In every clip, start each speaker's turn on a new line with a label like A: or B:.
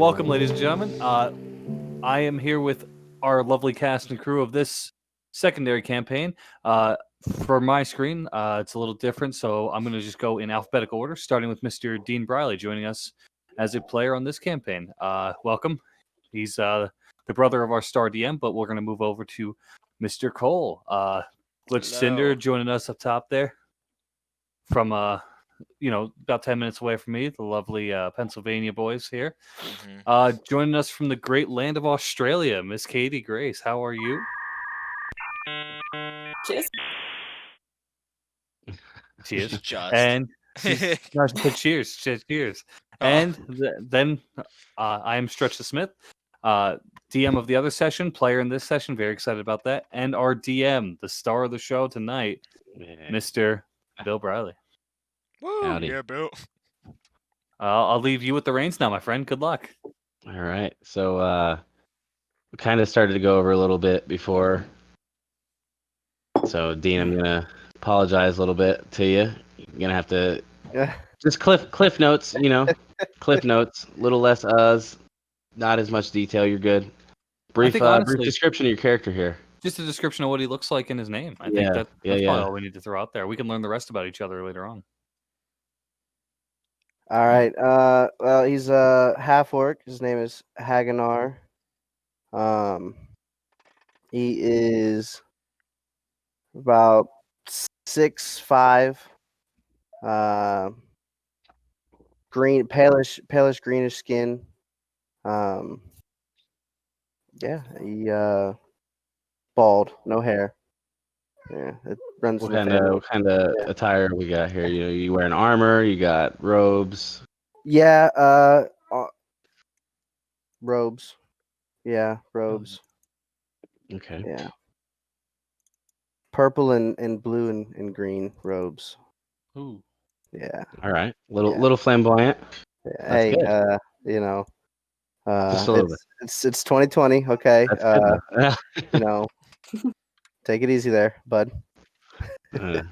A: welcome, ladies and gentlemen. I am here with our lovely cast and crew of this secondary campaign. For my screen, it's a little different, so I'm going to just go in alphabetical order, starting with Mr. Dean Briley joining us as a player on this campaign. Welcome. He's the brother of our star DM, but we're going to move over to Mr. Cole. Glitch Cinder joining us up top there from about 10 minutes away from me, the lovely Pennsylvania boys here. Joining us from the great land of Australia, Miss Katie Grace. How are you?
B: Cheers.
A: Cheers.
C: Just.
A: And cheers. Cheers. And then I am Stretch the Smith, DM of the other session, player in this session. Very excited about that. And our DM, the star of the show tonight, Mr. Bill Briley.
C: Woo,
D: Howdy.
C: yeah, Bill.
A: I'll leave you with the reins now, my friend. Good luck.
D: All right. So we kind of started to go over a little bit before. So Dean, I'm gonna apologize a little bit to you. You're gonna have to just cliff notes, cliff notes, little less not as much detail. You're good. Brief description of your character here.
A: Just a description of what he looks like in his name. I think that's probably all we need to throw out there. We can learn the rest about each other later on.
E: All right. Well, he's a half orc. His name is Haganar. He is about 6'5". Palish greenish skin. He bald, no hair. Yeah, it runs.
D: What kind of attire we got here? You wearing armor? You got robes?
E: Yeah, robes. Yeah, robes.
D: Okay.
E: Yeah. Purple and blue and green robes.
A: Ooh.
E: Yeah.
D: All right. Little flamboyant.
E: Yeah. Hey,
D: good.
E: Just
D: a little bit.
E: It's 2020. Okay. Take it easy there, bud.
D: All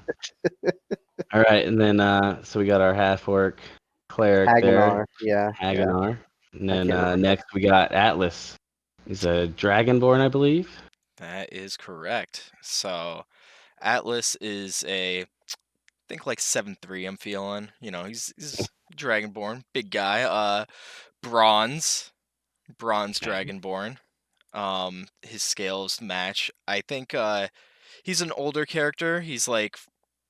D: right, and then so we got our half orc cleric
E: Haganar.
D: there. Haganar.
E: Yeah.
D: And then next we got Atlas. He's a dragonborn, I believe.
C: That is correct. So Atlas is I think like 7'3", I'm feeling. He's dragonborn, big guy. Bronze dragonborn. His scales match. I think he's an older character. He's like,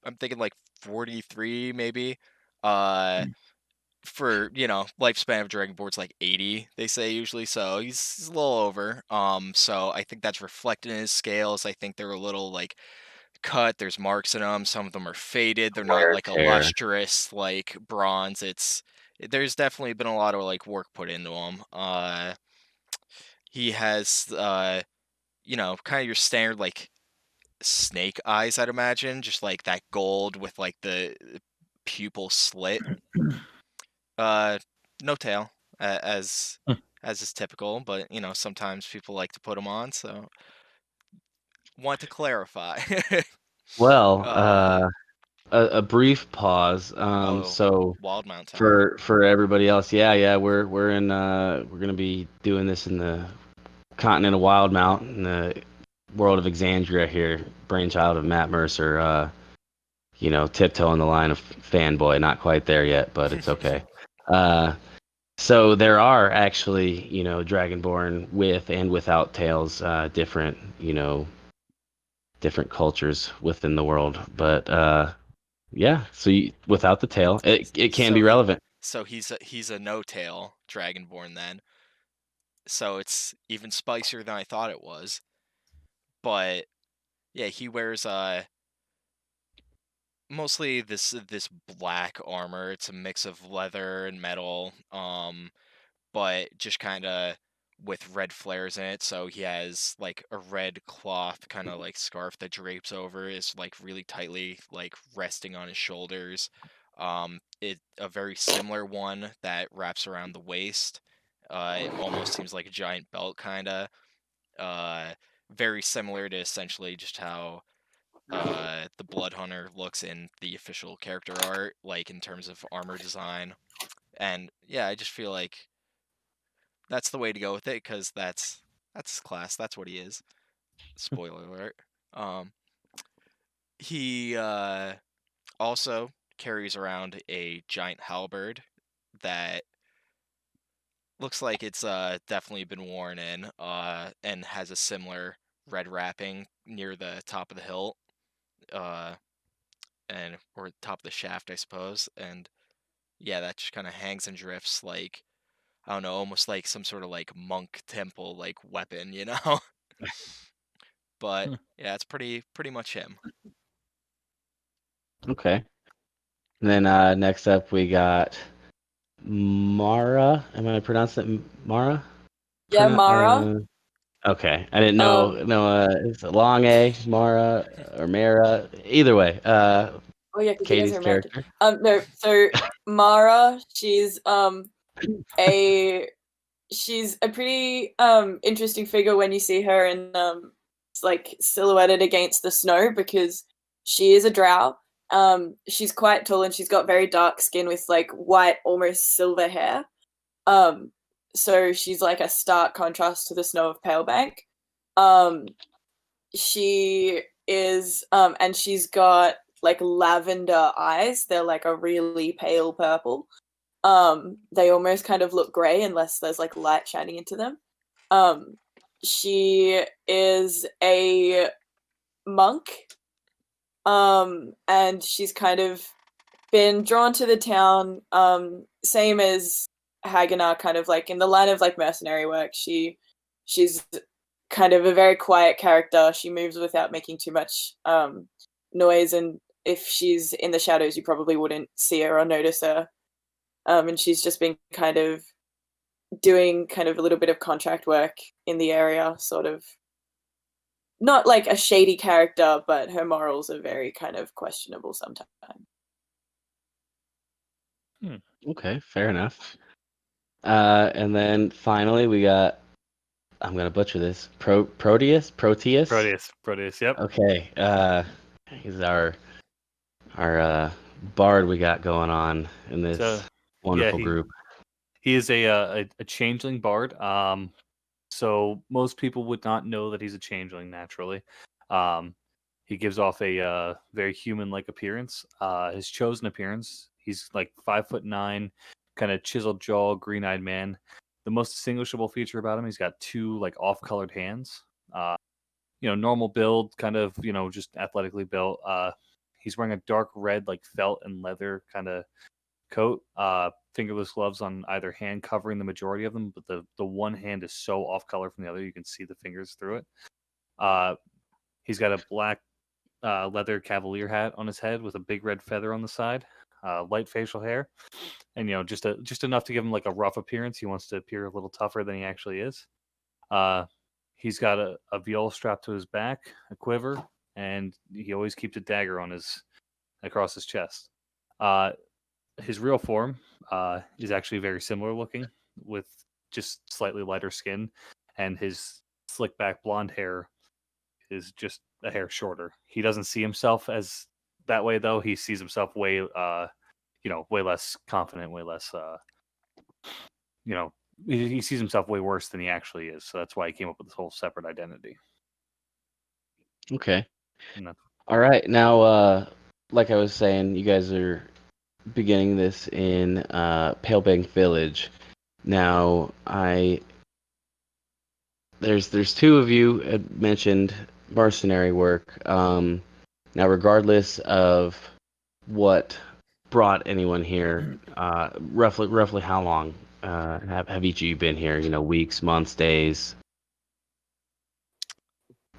C: I'm thinking like 43 maybe. For lifespan of dragonborn's like 80, they say usually, so he's a little over. So I think that's reflected in his scales. I think they're a little like cut. There's marks in them. Some of them are faded. They're not like a lustrous like bronze. There's definitely been a lot of like work put into him. He has kind of your standard like snake eyes, I'd imagine, just like that gold with like the pupil slit. No tail, as is typical, but sometimes people like to put them on, so want to clarify.
D: Well, a brief pause. So
C: Wildemount time.
D: for everybody else, we're gonna be doing this in the continent of Wildemount, in the world of Exandria here, brainchild of Matt Mercer. Tiptoeing the line of fanboy, not quite there yet, but it's okay. So there are actually, dragonborn with and without tails, different cultures within the world. But so without the tail, it can be relevant.
C: So he's a no-tail dragonborn then. So it's even spicier than I thought it was. But yeah, he wears mostly this black armor. It's a mix of leather and metal, but just kind of with red flares in it. So he has like a red cloth kind of like scarf that drapes over, is like really tightly like resting on his shoulders. A very similar one that wraps around the waist. It almost seems like a giant belt kind of. Very similar to essentially just how the Blood Hunter looks in the official character art, like in terms of armor design. And yeah, I just feel like that's the way to go with it because that's his class. That's what he is. Spoiler alert. He also carries around a giant halberd that looks like it's definitely been worn in and has a similar red wrapping near the top of the hilt or top of the shaft, I suppose. And yeah, that just kind of hangs and drifts like I don't know, almost like some sort of like monk temple like weapon, you know? But
A: Hmm.
C: yeah, it's pretty much him.
D: Okay. And then next up we got Mara. Am I pronouncing it Mara?
B: Yeah, Mara.
D: Okay. I didn't know.
B: Um,
D: No, it's a long A, Mara or Mara. Either way.
B: oh yeah, because you guys
D: Katie's
B: are American.
D: character.
B: No, so Mara, she's a pretty interesting figure when you see her in like silhouetted against the snow because she is a drow. She's quite tall and she's got very dark skin with like white, almost silver hair. So she's like a stark contrast to the snow of Palebank. She is and she's got like lavender eyes. They're like a really pale purple. They almost kind of look grey unless there's like light shining into them. She is a monk. And she's kind of been drawn to the town, same as Haganar, kind of like in the line of like mercenary work. She's kind of a very quiet character. She moves without making too much noise, and if she's in the shadows, you probably wouldn't see her or notice her. And she's just been kind of doing kind of a little bit of contract work in the area, sort of not like a shady character, but her morals are very kind of questionable sometimes.
D: Okay, fair enough. And then finally we got. I'm gonna butcher this. Proteus.
A: Proteus. Yep.
D: Okay. He's our bard we got going on in this
A: So,
D: wonderful
A: yeah,
D: group.
A: he is a changeling bard. So most people would not know that he's a changeling naturally. He gives off a very human-like appearance. His chosen appearance, he's like 5'9", kind of chiseled jaw, green-eyed man. The most distinguishable feature about him, he's got two like off-colored hands. Normal build, kind of just athletically built. He's wearing a dark red like felt and leather kind of coat. Fingerless gloves on either hand, covering the majority of them, but the one hand is so off color from the other you can see the fingers through it. He's got a black leather cavalier hat on his head with a big red feather on the side, light facial hair, and just enough to give him like a rough appearance. He wants to appear a little tougher than he actually is. He's got a viol strapped to his back, a quiver, and he always keeps a dagger on across his chest. His real form is actually very similar looking, with just slightly lighter skin, and his slick back blonde hair is just a hair shorter. He doesn't see himself as that way, though. He sees himself way less confident, way less, he sees himself way worse than he actually is. So that's why he came up with this whole separate identity.
D: Okay.
A: No.
D: All right. Now, like I was saying, you guys are beginning this in Palebank Village. Now, there's two of you had mentioned mercenary work. Now, regardless of what brought anyone here, roughly how long have each of you been here? Weeks, months, days?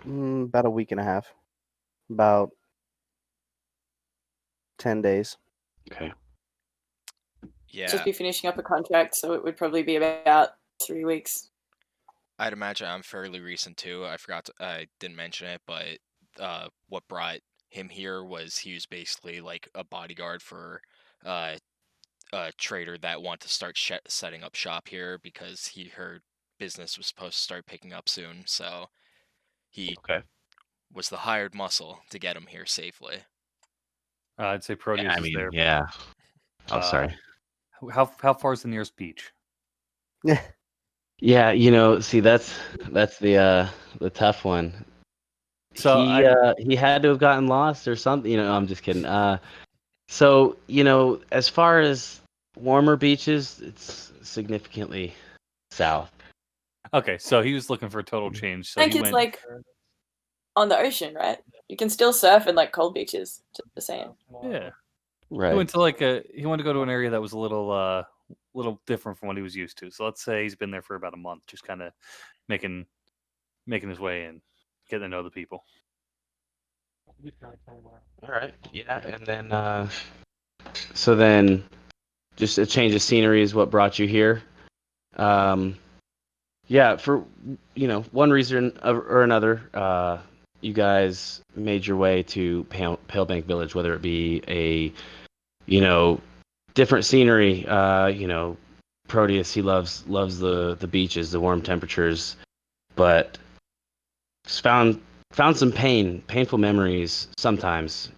E: About a week and a half. About 10 days.
D: Okay.
C: Yeah,
B: Just be finishing up a contract, so it would probably be about 3 weeks.
C: I'd imagine I'm fairly recent too. I didn't mention it, but what brought him here was he was basically like a bodyguard for uh, a trader that wanted to start setting up shop here because he heard business was supposed to start picking up soon. So he
D: Okay.
C: was the hired muscle to get him here safely.
A: I'd say Proteus
D: I
A: is
D: mean,
A: there.
D: yeah. Oh, sorry.
A: How far is the nearest beach?
D: Yeah, see that's the tough one.
A: So
D: He had to have gotten lost or something. I'm just kidding. So as far as warmer beaches, it's significantly south.
A: okay, so he was looking for a total change. So
B: I
A: he
B: think it's
A: went.
B: like on the ocean, right? You can still surf in like cold beaches. Just saying.
A: Yeah. He
D: Right.
A: went to he wanted to go to an area that was a little different from what he was used to. So let's say he's been there for about a month, just kind of making his way in, getting to know the people.
D: All right. Yeah, and then so then just a change of scenery is what brought you here. Yeah, for one reason or another, you guys made your way to Palebank Village, whether it be a different scenery. Proteus, he loves the beaches, the warm temperatures, but found some painful memories sometimes.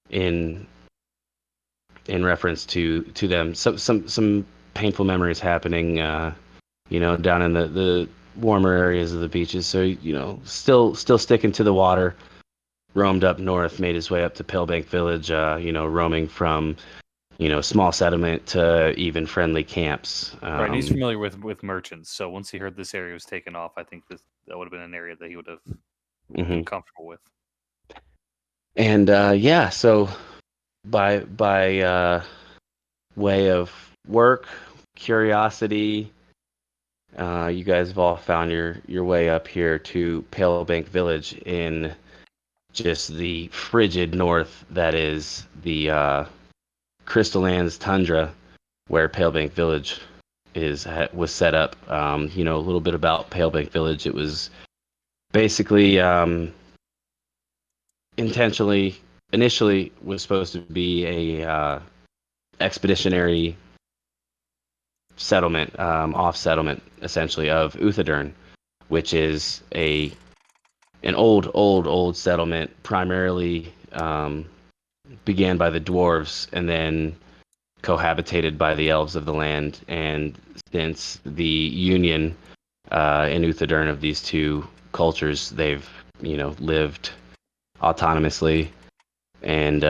D: In reference to them, some painful memories happening. Down in the warmer areas of the beaches. So still sticking to the water. Roamed up north, made his way up to Palebank Village. Roaming from small settlement to even friendly camps.
A: Right, and he's familiar with merchants. So once he heard this area was taken off, I think that would have been an area that he would have been comfortable with.
D: And yeah, so by way of work, curiosity, you guys have all found your way up here to Palebank Village in just the frigid north that is the Crystal Lands tundra, where Palebank Village was set up. A little bit about Palebank Village. It was basically initially was supposed to be a expeditionary settlement, off settlement essentially of Uthadern, which is an old settlement, primarily began by the dwarves and then cohabitated by the elves of the land. And since the union in Uthadern of these two cultures, they've lived autonomously and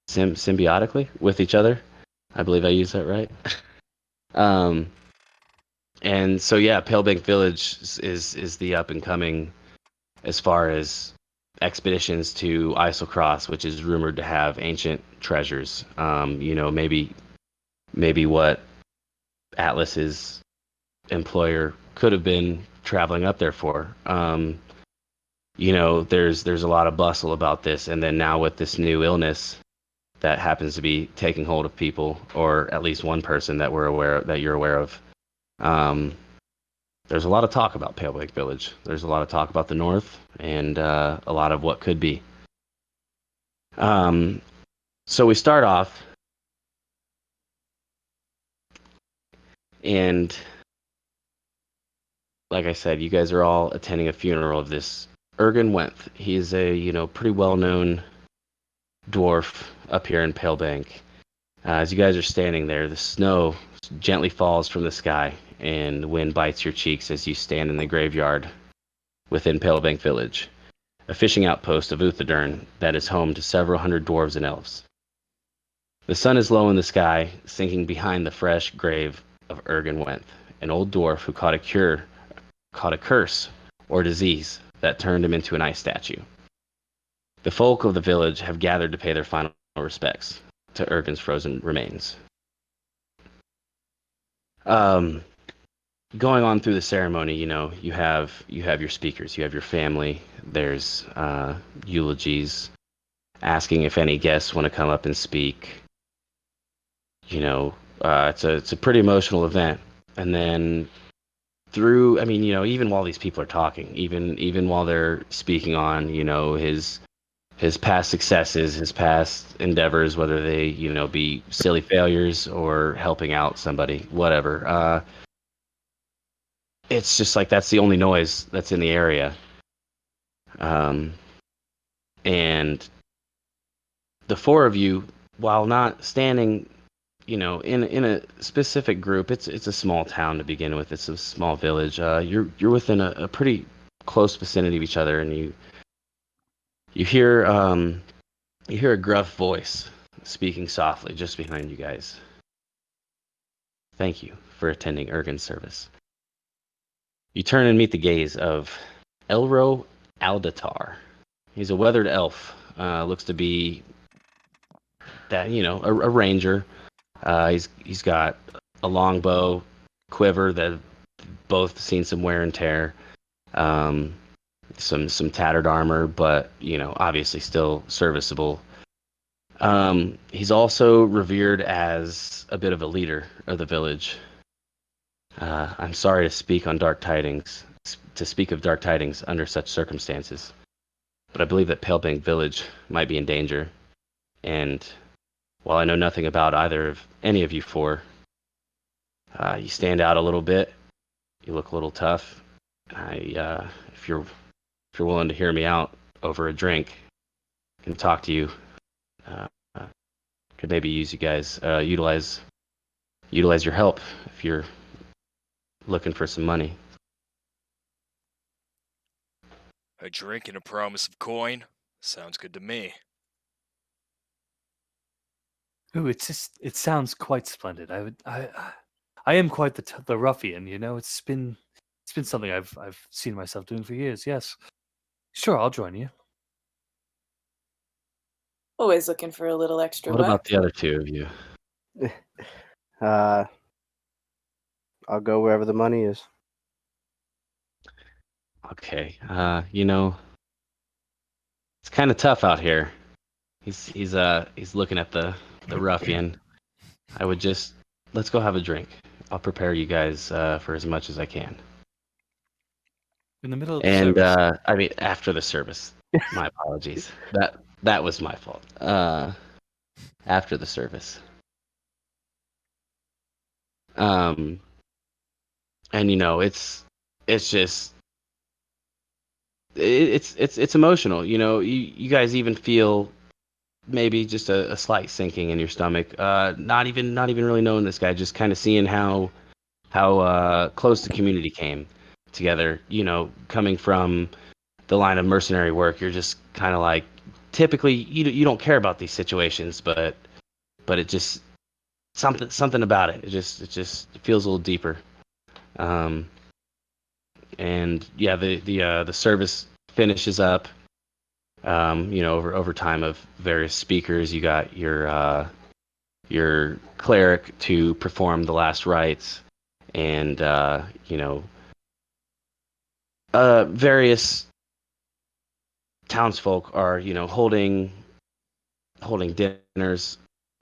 D: symbiotically with each other. I believe I used that right. And so yeah, Palebank Village is the up and coming as far as expeditions to Islecross, which is rumored to have ancient treasures. Maybe what Atlas's employer could have been traveling up there for. There's a lot of bustle about this, and then now with this new illness that happens to be taking hold of people, or at least one person that you're aware of. There's a lot of talk about Palebank Village. There's a lot of talk about the North, and a lot of what could be. So we start off, and like I said, you guys are all attending a funeral of this Ergen Wenth. He's a pretty well-known dwarf up here in Palebank. As you guys are standing there, the snow gently falls from the sky, and the wind bites your cheeks as you stand in the graveyard within Palebank Village, a fishing outpost of Uthadern that is home to several hundred dwarves and elves. The sun is low in the sky, sinking behind the fresh grave of Ergen Wenth, an old dwarf who caught a curse or disease that turned him into an ice statue. The folk of the village have gathered to pay their final respects to Ergen's frozen remains. Going on through the ceremony, you have your speakers, you have your family. There's eulogies, asking if any guests want to come up and speak. It's a pretty emotional event. And then even while these people are talking, even while they're speaking on, his past successes, his past endeavors, whether they, be silly failures or helping out somebody, whatever. It's just like that's the only noise that's in the area. And the four of you, while not standing in a specific group, it's a small town to begin with. It's a small village. You're within a pretty close vicinity of each other, and you hear a gruff voice speaking softly just behind you guys. Thank you for attending Ergin's service. You turn and meet the gaze of Elro Aldatar. He's a weathered elf. Looks to be that a ranger. He's got a longbow, quiver that both seen some wear and tear. Some tattered armor, but obviously still serviceable. He's also revered as a bit of a leader of the village. I'm sorry to speak of dark tidings under such circumstances, but I believe that Palebank Village might be in danger. And while I know nothing about any of you four, you stand out a little bit. You look a little tough. If you're willing to hear me out over a drink, I can talk to you. Could maybe use you guys utilize your help if you're looking for some money.
C: A drink and a promise of coin? Sounds good to me.
A: Ooh, it sounds quite splendid. I am quite the ruffian, It's been something I've seen myself doing for years. Yes, sure, I'll join you.
B: Always looking for a little extra
D: What
B: work.
D: about the other two of you?
E: I'll go wherever the money is.
D: Okay. It's kind of tough out here. He's looking at the ruffian. Let's go have a drink. I'll prepare you guys for as much as I can.
A: In the middle of the service.
D: After the service. My apologies. That was my fault. After the service. And it's just it's emotional. You guys even feel maybe just a slight sinking in your stomach. Not even really knowing this guy, just kind of seeing how close the community came together. Coming from the line of mercenary work, you're just kind of like, typically you don't care about these situations, but it just something about it. It just feels a little deeper. And yeah, the service finishes up. Over time of various speakers, you got your cleric to perform the last rites, and various townsfolk are holding dinners,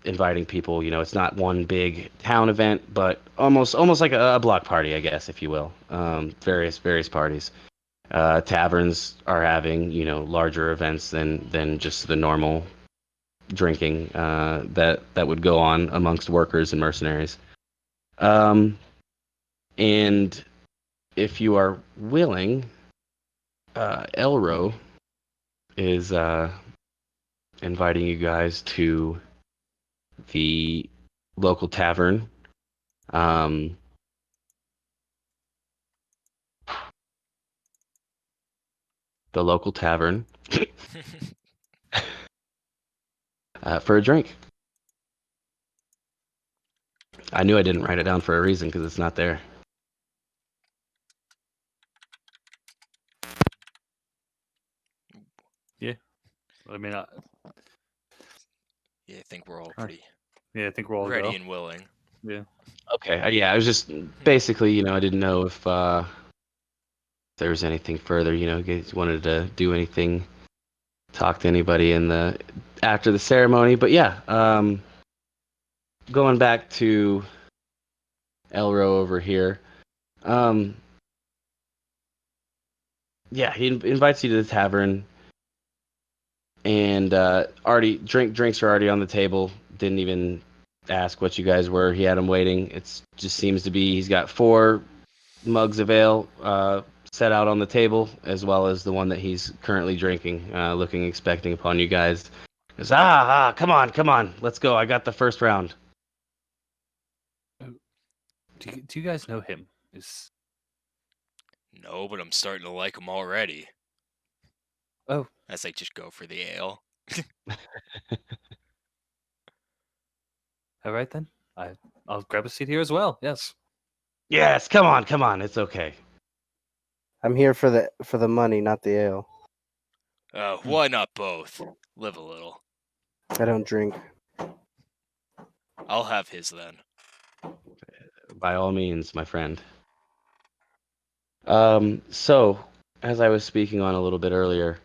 D: inviting people. It's not one big town event, but almost like a block party, I guess, if you will. Various parties. Taverns are having larger events than just the normal drinking that would go on amongst workers and mercenaries. And if you are willing, Elro is inviting you guys to the local tavern. The local tavern for a drink. I knew I didn't write it down for a reason because it's not there.
A: Yeah, I mean,
C: Yeah, I think we're all pretty
A: I think we're all
C: ready
A: go.
C: and willing.
A: Yeah.
D: Okay, yeah, I was just basically, I didn't know if there was anything further. You guys wanted to do anything, talk to anybody after the ceremony. But yeah, going back to Elro over here. Yeah, he invites you to the tavern, and drinks are already on the table. Didn't even ask what you guys were. He had them waiting. It just seems to be he's got 4 mugs of ale set out on the table, as well as the one that he's currently drinking, expecting upon you guys. He goes, come on, let's go. I got the first round.
A: Do you guys know him? Is
C: No, but I'm starting to like him already.
A: Oh.
C: As I just go for the ale.
A: all right then? I'll grab a seat here as well. Yes.
D: Yes, come on. It's okay.
E: I'm here for the money, not the ale.
C: Why not both? Live a little.
E: I don't drink.
C: I'll have his then.
D: By all means, my friend. So, as I was speaking on a little bit earlier,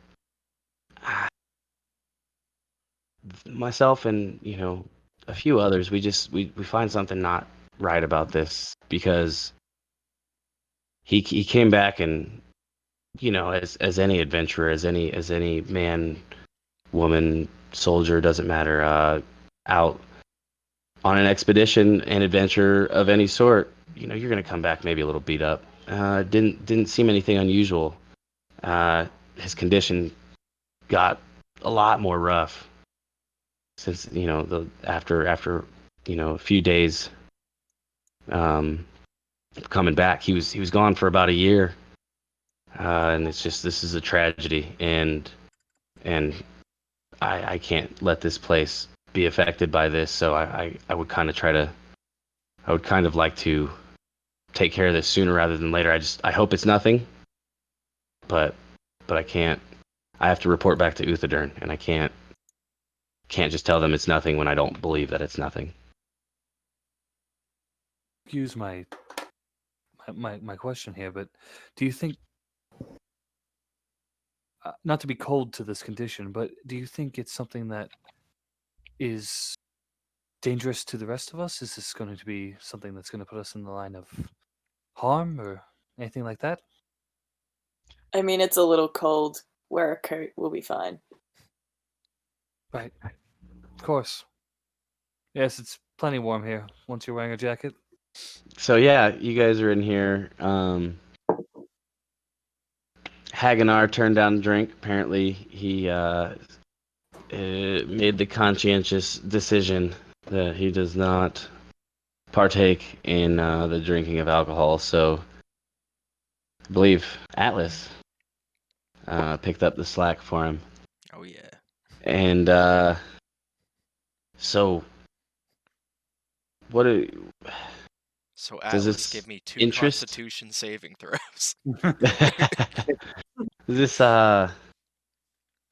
D: myself and, a few others, we find something not right about this because he came back and, as any adventurer, as any man, woman, soldier, doesn't matter, out on an expedition and adventure of any sort, you're gonna come back maybe a little beat up. Didn't seem anything unusual. His condition got a lot more rough since after a few days coming back. He was gone for about a year, and this is a tragedy, and I can't let this place be affected by this. So I would kind of like to take care of this sooner rather than later. I hope it's nothing, but I can't. I have to report back to Uthadern, and I can't just tell them it's nothing when I don't believe that it's nothing.
A: Use my question here, but do you think, not to be cold to this condition, but do you think it's something that is dangerous to the rest of us? Is this going to be something that's going to put us in the line of harm or anything like that?
B: I mean, it's a little cold. Wear a coat, we'll be fine.
A: Right. Of course. Yes, it's plenty warm here once you're wearing a jacket.
D: So yeah, you guys are in here. Haganar turned down the drink. Apparently, he made the conscientious decision that he does not partake in the drinking of alcohol. So, I believe Atlas picked up the slack for him.
C: Oh yeah.
D: And so,
C: So
D: Does
C: Atlas
D: this
C: give me 2
D: interest-
C: Constitution saving throws.
D: Does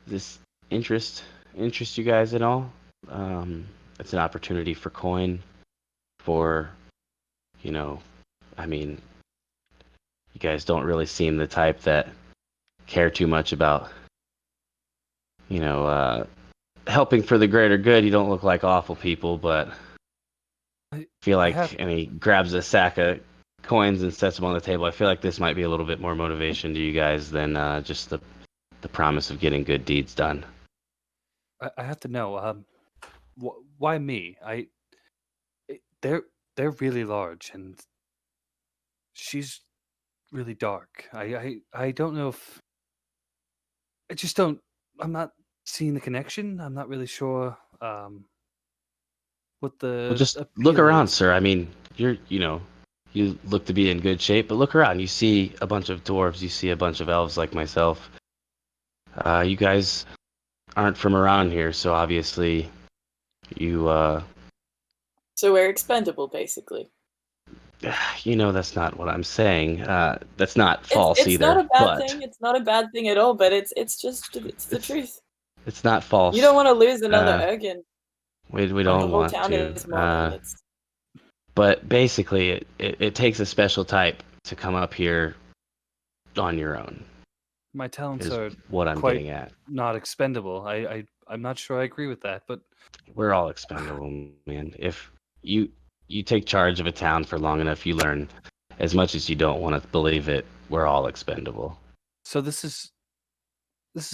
D: this interest you guys at all? It's an opportunity for coin, for, I mean, you guys don't really seem the type that care too much about, helping for the greater good. You don't look like awful people, but I feel like, and he grabs a sack of coins and sets them on the table. I feel like this might be a little bit more motivation to you guys than just the promise of getting good deeds done.
A: I have to know, why me? They're really large, and she's really dark. I don't know if I just don't. I'm not seeing the connection. I'm not really sure what the.
D: Well, just look
A: appeal
D: around,
A: is.
D: sir. I mean, you look to be in good shape, but look around. You see a bunch of dwarves. You see a bunch of elves like myself. You guys aren't from around here, so obviously you.
B: So we're expendable, basically.
D: That's not what I'm saying. That's not false
B: it's
D: either.
B: not a bad
D: but
B: thing. It's not a bad thing at all. But it's the truth.
D: It's not false.
B: You don't want to lose another Ergen.
D: We
B: The
D: don't
B: whole
D: want
B: town
D: to.
B: is mourning.
D: But basically, it takes a special type to come up here on your own.
A: My talents
D: Is
A: are
D: what I'm
A: quite
D: getting at.
A: not expendable. I'm not sure I agree with that, but
D: We're all expendable, man. If you take charge of a town for long enough, you learn, as much as you don't want to believe it, we're all expendable.
A: so this is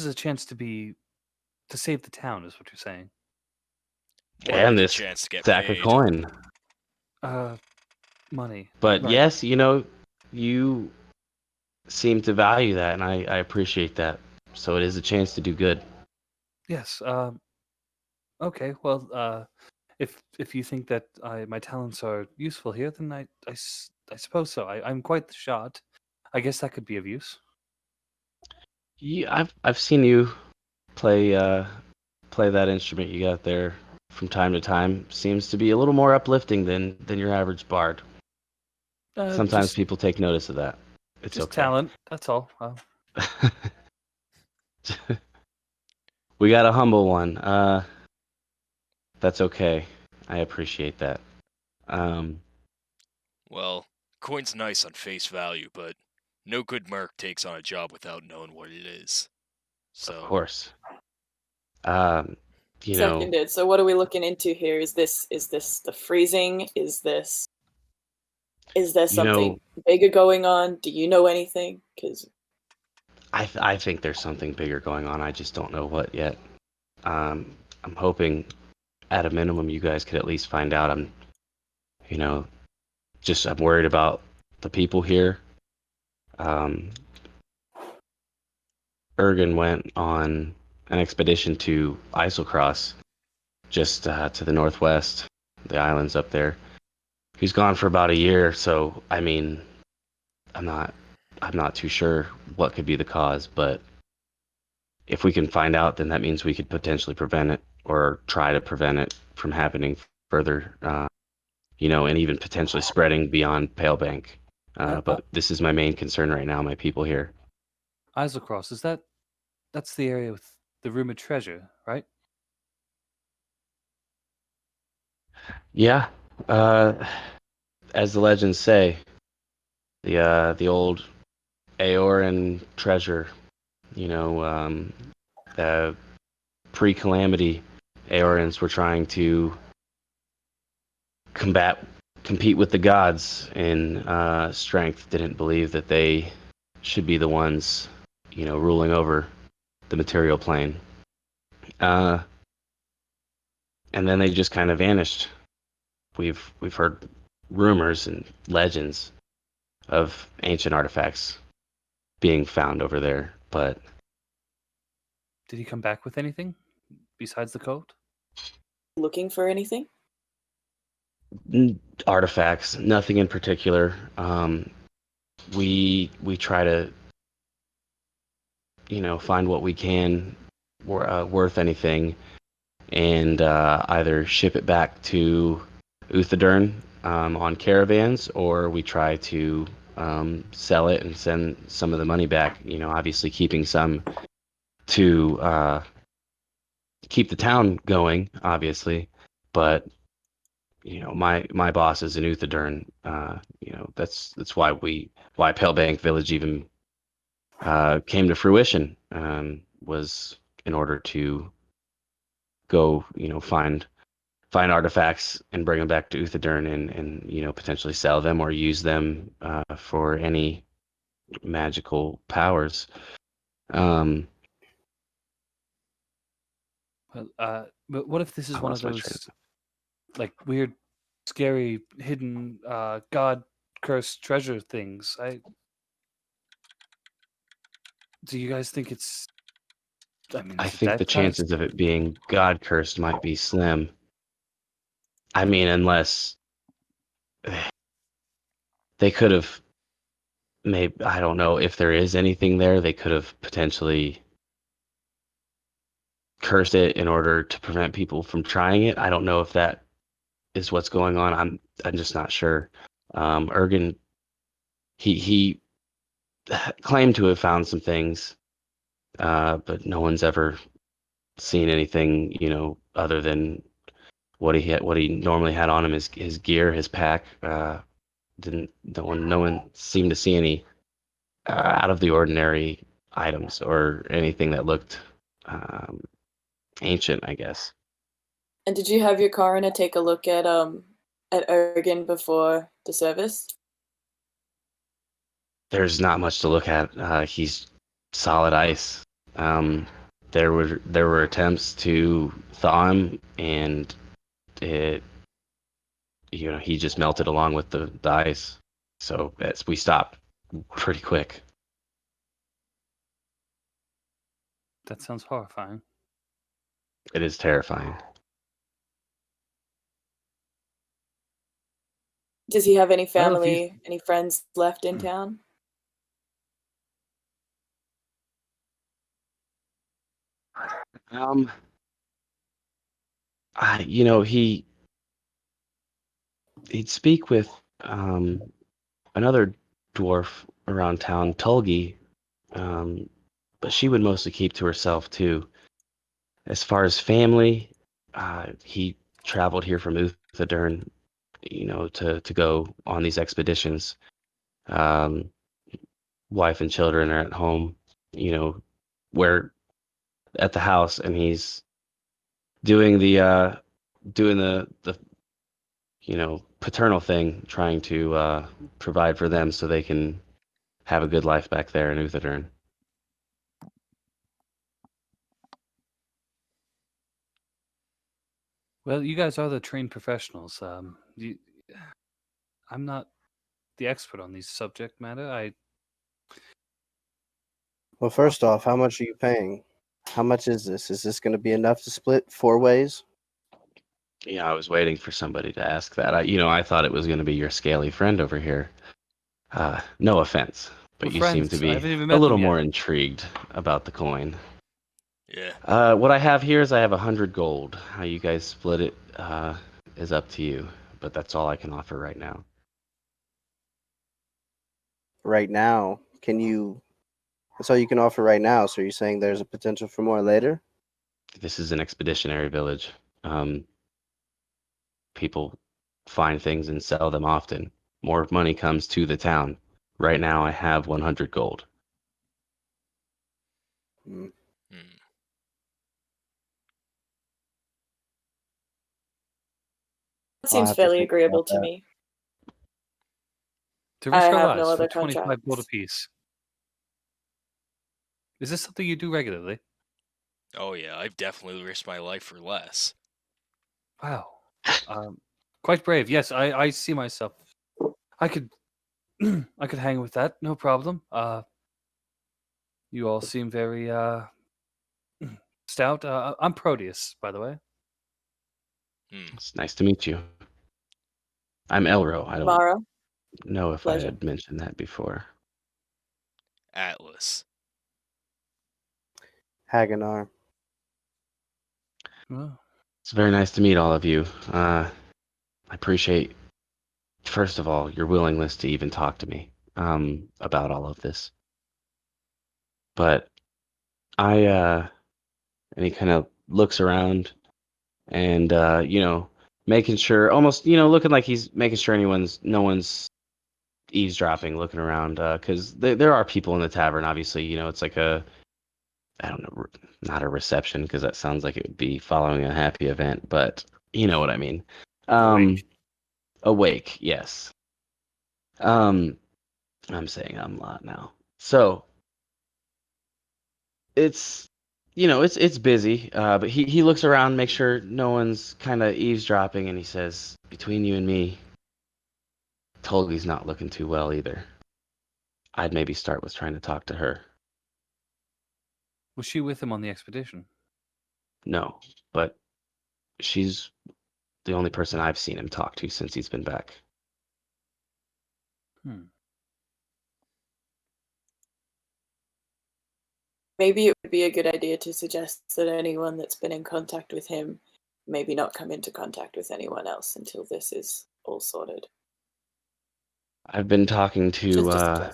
A: a chance to save the town, is what you're saying.
C: More
D: And
C: like a
D: this
C: chance to get
D: sack
C: paid.
D: of coin.
A: Money.
D: But
A: Right.
D: yes, you seem to value that, and I appreciate that. So it is a chance to do good.
A: Yes. Okay. Well, if you think that my talents are useful here, then I suppose so. I'm quite the shot. I guess that could be of use.
D: Yeah, I've seen you play play that instrument you got there from time to time. Seems to be a little more uplifting than your average bard. Sometimes
A: Just
D: people take notice of that. It's
A: just
D: okay.
A: talent. That's all.
D: We got a humble one. That's okay. I appreciate that. Um,
C: Well, coin's nice on face value, but no good merc takes on a job without knowing what it is.
D: of
C: So,
D: course. Um, you know,
B: Seconded. So what are we looking into here? Is this the freezing? Is there
D: you know,
B: something bigger going on? Do you know anything? Because
D: I think there's something bigger going on. I just don't know what yet. I'm hoping at a minimum you guys could at least find out. You know, I'm worried about the people here. Um, Ergen went on an expedition to Islecross, just to the northwest, the islands up there. He's gone for about a year, so I mean, I'm not I'm not too sure what could be the cause, but if we can find out, then that means we could potentially prevent it or try to prevent it from happening further, and even potentially spreading beyond Palebank. But this is my main concern right now, my people here.
A: Islecross, that's the area with the rumored treasure, right?
D: Yeah, as the legends say, the old Aoran treasure, the pre-calamity Aorans were trying to compete with the gods in strength. Didn't believe that they should be the ones, ruling over the material plane. Uh, and then they just kind of vanished. We've heard rumors and legends of ancient artifacts being found over there, but
A: Did he come back with anything besides the coat?
B: looking for anything?
D: artifacts, nothing in particular. We try to, find what we can worth anything, and either ship it back to Uthadern on caravans, or we try to sell it and send some of the money back. Obviously keeping some to keep the town going, obviously, but my boss is in Uthadern. That's why Palebank Village even came to fruition. Was in order to go, find artifacts and bring them back to Uthadern, and potentially sell them or use them for any magical powers. Um,
A: But what if this
D: I
A: is one of
D: lost my train
A: those like weird, scary, hidden, god cursed treasure things? Do you guys think it's? I mean,
D: I
A: is it
D: think the
A: that cursed?
D: chances of it being god cursed might be slim. I mean, unless they could have, maybe, I don't know if there is anything there, they could have potentially cursed it in order to prevent people from trying it. I don't know if that is what's going on. I'm just not sure. Ergen, he claimed to have found some things, but no one's ever seen anything, other than what he normally had on him, his gear, his pack. Didn't no one seemed to see any out of the ordinary items or anything that looked ancient, I guess.
B: And did you have your coroner take a look at Ergen before the service?
D: There's not much to look at. He's solid ice. There were attempts to thaw him, and it he just melted along with the ice. So we stopped pretty quick.
A: That sounds horrifying.
D: It is terrifying.
B: Does he have any
A: Well, if you-
B: family, any friends left in town?
D: Um, he'd speak with another dwarf around town, Tulgi, but she would mostly keep to herself too. As far as family, he traveled here from Uthadurn, to go on these expeditions. Um, Wife and children are at home, we're at the house, and he's doing the paternal thing, trying to provide for them so they can have a good life back there in Uthadurn.
A: Well, you guys are the trained professionals. I'm not the expert on these subject matter.
E: Well, first off, how much are you paying? How much is this? Is this going to be enough to split 4 ways?
D: Yeah, I was waiting for somebody to ask that. I thought it was going to be your scaly friend over here. No offense, but
A: We're
D: you seem
A: friends.
D: to
A: I
D: be
A: haven't even
D: a
A: met
D: little
A: them
D: more
A: yet.
D: intrigued about the coin.
C: Yeah.
D: What I have here is I have 100 gold. How you guys split it is up to you, but that's all I can offer right now.
E: Right now, that's all you can offer right now. So you're saying there's a potential for more later?
D: This is an expeditionary village. People find things and sell them often. More money comes to the town. Right now, I have 100 gold.
E: Hmm.
C: Hmm.
B: That
E: I'll
B: seems
E: have to
B: fairly
E: think
B: agreeable
E: about
B: to
E: that.
B: me.
A: To
B: I
A: risk our
B: have no
A: lives for
B: other
A: 25 gold
B: contracts.
A: apiece. Is this something you do regularly?
C: Oh yeah, I've definitely risked my life for less.
A: Wow. Quite brave. Yes, I see myself. I could I could hang with that, no problem. You all seem very stout. I'm Proteus, by the way.
C: Hmm.
D: It's nice to meet you. I'm Elro. I don't
B: Mara,
D: know if I
B: pleasure.
D: had mentioned that before.
C: Atlas.
E: Haganar.
A: Well,
D: It's very nice to meet all of you. I appreciate, first of all, your willingness to even talk to me about all of this. But and he kind of looks around and, making sure, almost, looking like he's making sure no one's eavesdropping, looking around, because there are people in the tavern, obviously. It's like I don't know, not a reception, because that sounds like it would be following a happy event, but you know what I mean.
A: Awake.
D: Awake, yes. I'm saying I'm a lot now. So it's busy, but he looks around, makes sure no one's kind of eavesdropping, and he says, "Between you and me, Tolgi's not looking too well either. I'd maybe start with trying to talk to her."
A: Was she with him on the expedition?
D: No, but she's the only person I've seen him talk to since he's been back.
A: Hmm.
B: Maybe it would be a good idea to suggest that anyone that's been in contact with him maybe not come into contact with anyone else until this is all sorted.
D: I've been talking to
B: Just a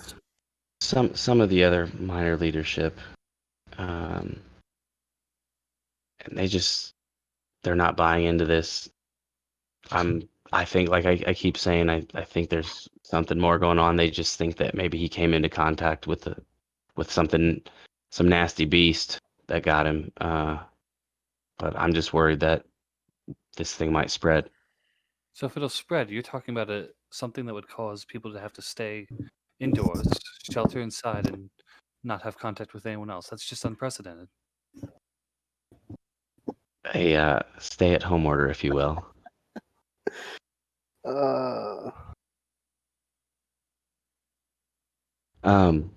B: suggestion.
D: some of the other minor leadership, and they're not buying into this. I think, like I keep saying, I think there's something more going on. They just think that maybe he came into contact with something, some nasty beast that got him. But I'm just worried that this thing might spread.
A: So if it'll spread, you're talking about something that would cause people to have to stay indoors, shelter inside, and not have contact with anyone else. That's just unprecedented.
D: A stay-at-home order, if you will. Um,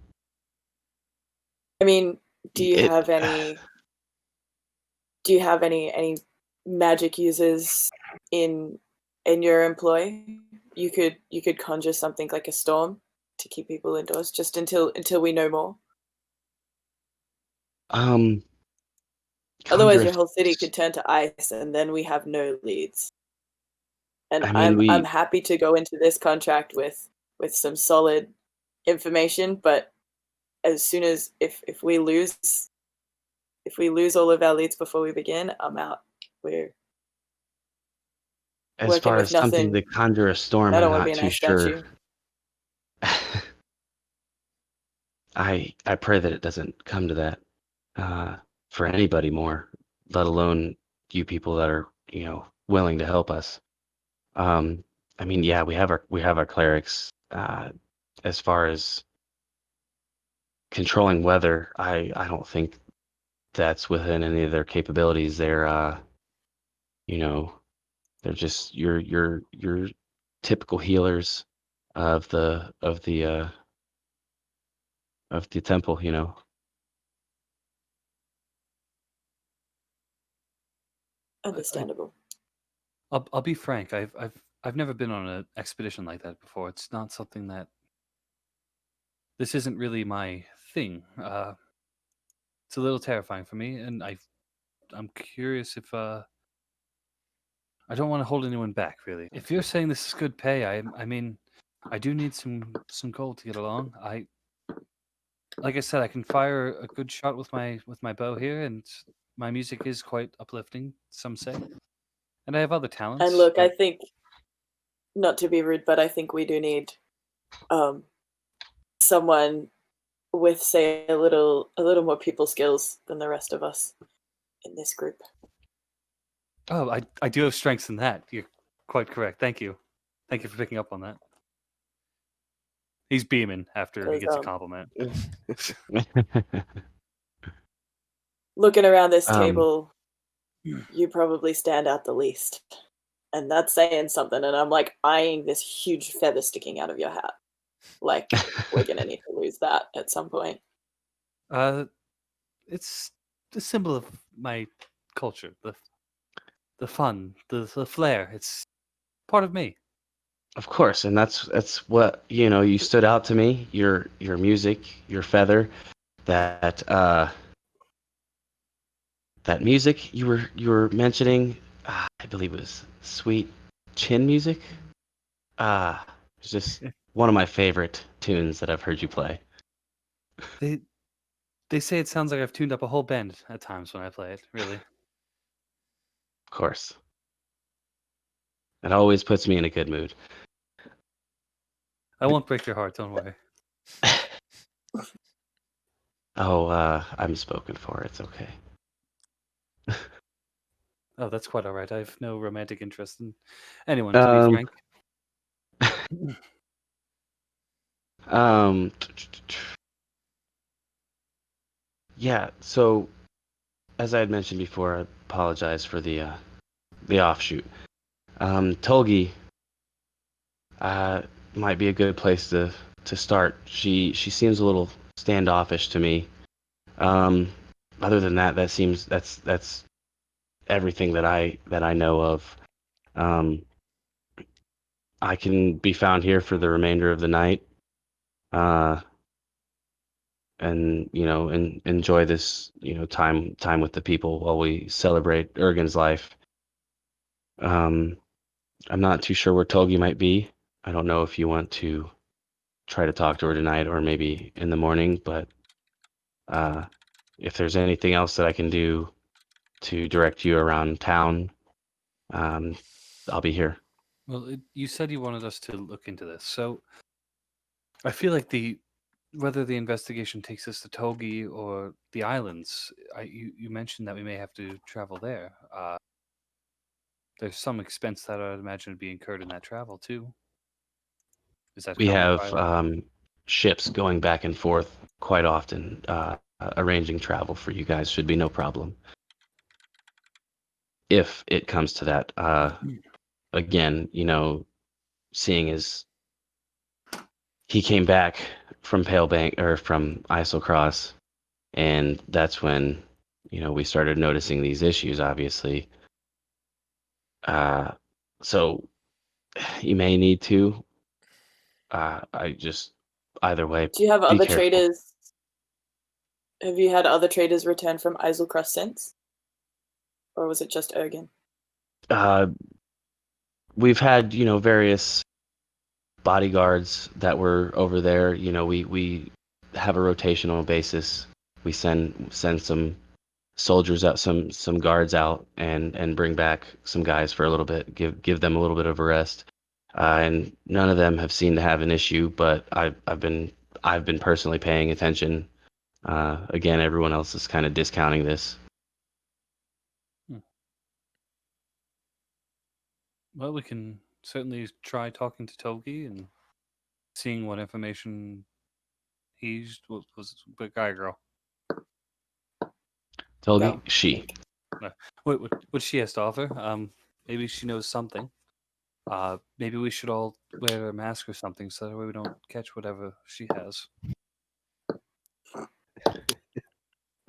B: I mean, do you
D: it
B: have any magic users in your employ? you could conjure something like a storm to keep people indoors just until we know more. Otherwise, your whole city could turn to ice, and then we have no leads. And
D: I mean,
B: I'm happy to go into this contract with some solid information, but as soon as if we lose all of our leads before we begin, I'm out. We're
D: as
B: working
D: far
B: with
D: as something
B: nothing.
D: to conjure a storm,
B: I
D: I'm
B: don't want to
D: not
B: be an
D: too
B: ice
D: sure.
B: statue.
D: I pray that it doesn't come to that for anybody more, let alone you people that are willing to help us. I mean, yeah, we have our clerics. As far as controlling weather, I don't think that's within any of their capabilities. They're they're just your typical healers of the temple.
B: Understandable.
A: I'll be frank. I've never been on an expedition like that before. It's not something that. This isn't really my thing. It's a little terrifying for me, and I'm curious if I don't want to hold anyone back, really. If you're saying this is good pay, I mean, I do need some gold to get along. Like I said, I can fire a good shot with my bow here, and my music is quite uplifting, some say. And I have other talents.
B: And look, I think, not to be rude, but I think we do need someone with, say, a little more people skills than the rest of us in this group.
A: Oh, I do have strengths in that. You're quite correct. Thank you. Thank you for picking up on that. He's beaming after he gets a compliment.
B: Looking around this table, you probably stand out the least. And that's saying something, and I'm like eyeing this huge feather sticking out of your hat. Like, we're gonna need to lose that at some point.
A: It's the symbol of my culture, the fun, the flair. It's part of me.
D: Of course, and that's what you stood out to me. Your music, your feather, that music you were mentioning. I believe it was sweet chin music. It's just one of my favorite tunes that I've heard you play.
A: They say it sounds like I've tuned up a whole band at times when I play it. Really.
D: Of course, it always puts me in a good mood.
A: I won't break your heart, don't worry.
D: Oh, I'm spoken for. It's okay.
A: Oh, that's quite all right. I have no romantic interest in anyone, to be frank.
D: Yeah, so as I had mentioned before, I apologize for the offshoot. Tolgi might be a good place to start. She seems a little standoffish to me. Other than that, that's everything that I know of. I can be found here for the remainder of the night, and enjoy this time with the people while we celebrate Ergen's life. I'm not too sure where Togi might be. I don't know if you want to try to talk to her tonight or maybe in the morning, but if there's anything else that I can do to direct you around town, I'll be here.
A: Well, you said you wanted us to look into this, so I feel like whether the investigation takes us to Togi or the islands, you mentioned that we may have to travel there. There's some expense that I'd imagine would be incurred in that travel too. Is that
D: We
A: covered
D: have
A: by
D: ships going back and forth quite often. Arranging travel for you guys should be no problem. If it comes to that, again, seeing as he came back from Palebank or from Isocross, and that's when we started noticing these issues. Obviously, so You may need to. I just either way,
B: Do you have
D: be
B: other
D: careful.
B: traders? Have you had other traders return from Iselcross since? Or was it just Ergen?
D: We've had, various bodyguards that were over there. We have a rotational basis. We send some soldiers out, some guards out, and bring back some guys for a little bit, give them a little bit of a rest. And none of them have seemed to have an issue, but I've been personally paying attention. Again, everyone else is kind of discounting this.
A: Well, we can certainly try talking to Togi and seeing what information he's was the guy girl.
D: Tolgi,
B: No.
D: she.
A: What she has to offer. Maybe she knows something. Maybe we should all wear a mask or something so that way we don't catch whatever she has.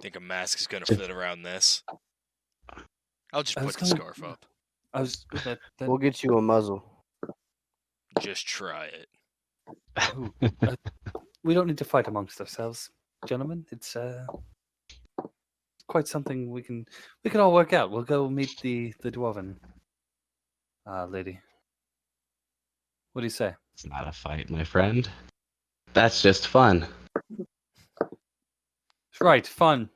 C: Think a mask is gonna fit around this. I'll just
A: I was
C: put the
A: gonna-
C: scarf up.
A: I was
E: We'll get you a muzzle.
C: Just try it.
A: Ooh, we don't need to fight amongst ourselves, gentlemen. It's quite something we can all work out. We'll go meet the dwarven lady. What do you say?
D: It's not a fight, my friend. That's just fun.
A: Right, fun.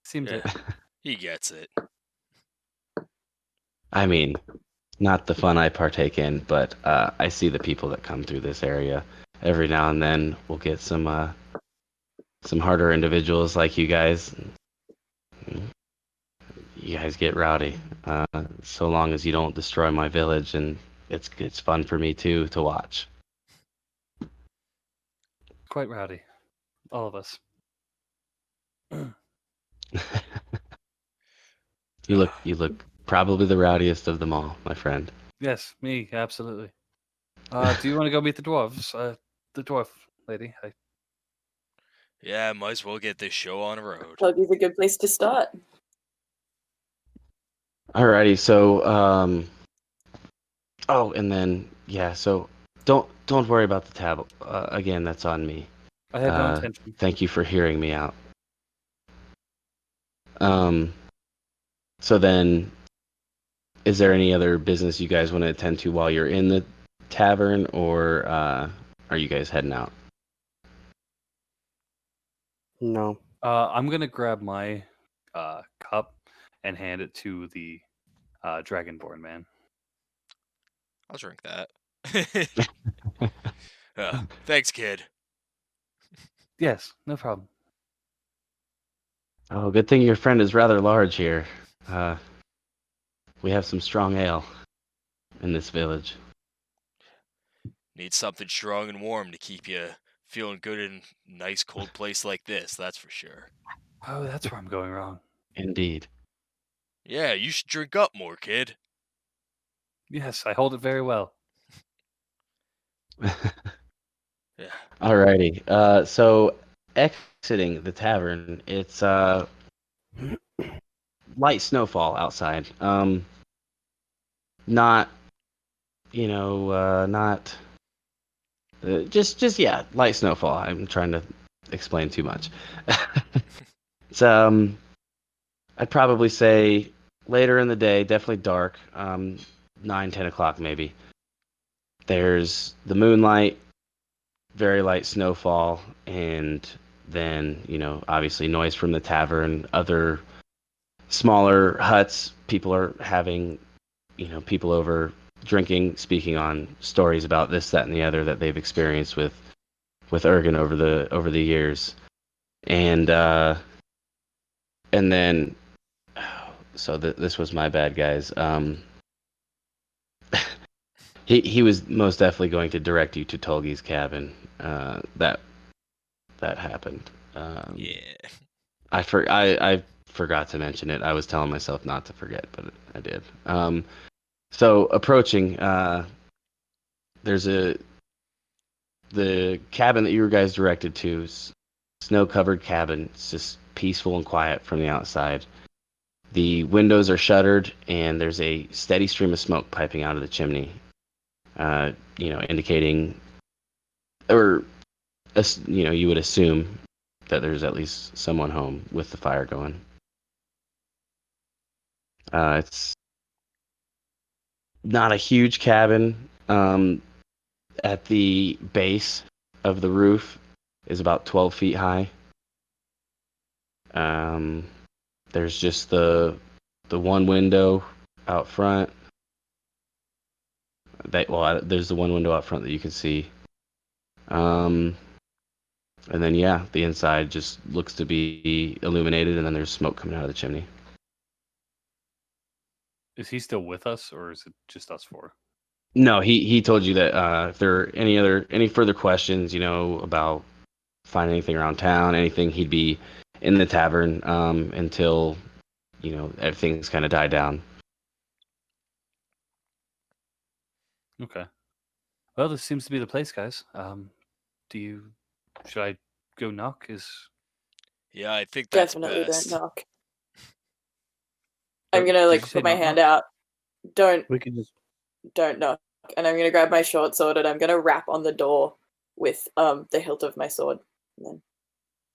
A: Seems
C: Yeah.
A: it.
C: He gets it.
D: I mean, not the fun I partake in, but I see the people that come through this area every now and then. We'll get some harder individuals like you guys. You guys get rowdy. So long as you don't destroy my village, and it's fun for me too to watch.
A: Quite rowdy. All of us.
D: You look probably the rowdiest of them all, my friend.
A: Yes, me, absolutely. Do you want to go meet the dwarves? The dwarf lady.
C: Yeah, might as well get this show on the road.
B: Togi's a good place to start.
D: Alrighty, so and then so don't worry about the tab. Again, that's on me.
A: I had no intention.
D: Thank you for hearing me out. So then, is there any other business you guys want to attend to while you're in the tavern, or are you guys heading out?
E: No.
A: I'm gonna grab my cup and hand it to the Dragonborn man.
C: I'll drink that. Thanks, kid.
A: Yes, no problem.
D: Oh, good thing your friend is rather large here. We have some strong ale in this village.
C: Need something strong and warm to keep you feeling good in a nice cold place like this, that's for sure.
A: Oh, that's where I'm going wrong.
D: Indeed.
C: Yeah, you should drink up more, kid.
A: Yes, I hold it very well.
C: Yeah.
D: Alrighty. So exiting the tavern, it's light snowfall outside. Not, not just light snowfall. I'm trying to explain too much. It's I'd probably say later in the day, definitely dark. 9-10 o'clock maybe. There's the moonlight, very light snowfall, and then, obviously noise from the tavern, other smaller huts. People are having, people over drinking, speaking on stories about this, that, and the other that they've experienced with Ergen over the years. And then, so this was my bad, guys. He was most definitely going to direct you to Tolgi's cabin. That happened.
C: Yeah.
D: I forgot to mention it. I was telling myself not to forget, but I did. So approaching, there's the cabin that you were guys directed to, snow-covered cabin. It's just peaceful and quiet from the outside. The windows are shuttered, and there's a steady stream of smoke piping out of the chimney. indicating, or you would assume that there's at least someone home with the fire going. It's not a huge cabin. At the base of the roof is about 12 feet high. There's just the one window out front. There's the one window out front that you can see. And then the inside just looks to be illuminated, and then there's smoke coming out of the chimney.
A: Is he still with us, or is it just us four?
D: No, he told you that if there are any further questions, about finding anything around town, anything, he'd be in the tavern until everything's kind of died down.
A: Okay. Well, this seems to be the place, guys. Should I go knock?
C: Yeah, I think that's
B: Definitely
C: best.
B: don't knock. I'm gonna
A: Did you say
B: put my
A: not
B: hand
A: knock?
B: out.
E: We could just.
B: Don't knock. And I'm gonna grab my short sword and I'm gonna rap on the door with the hilt of my sword and then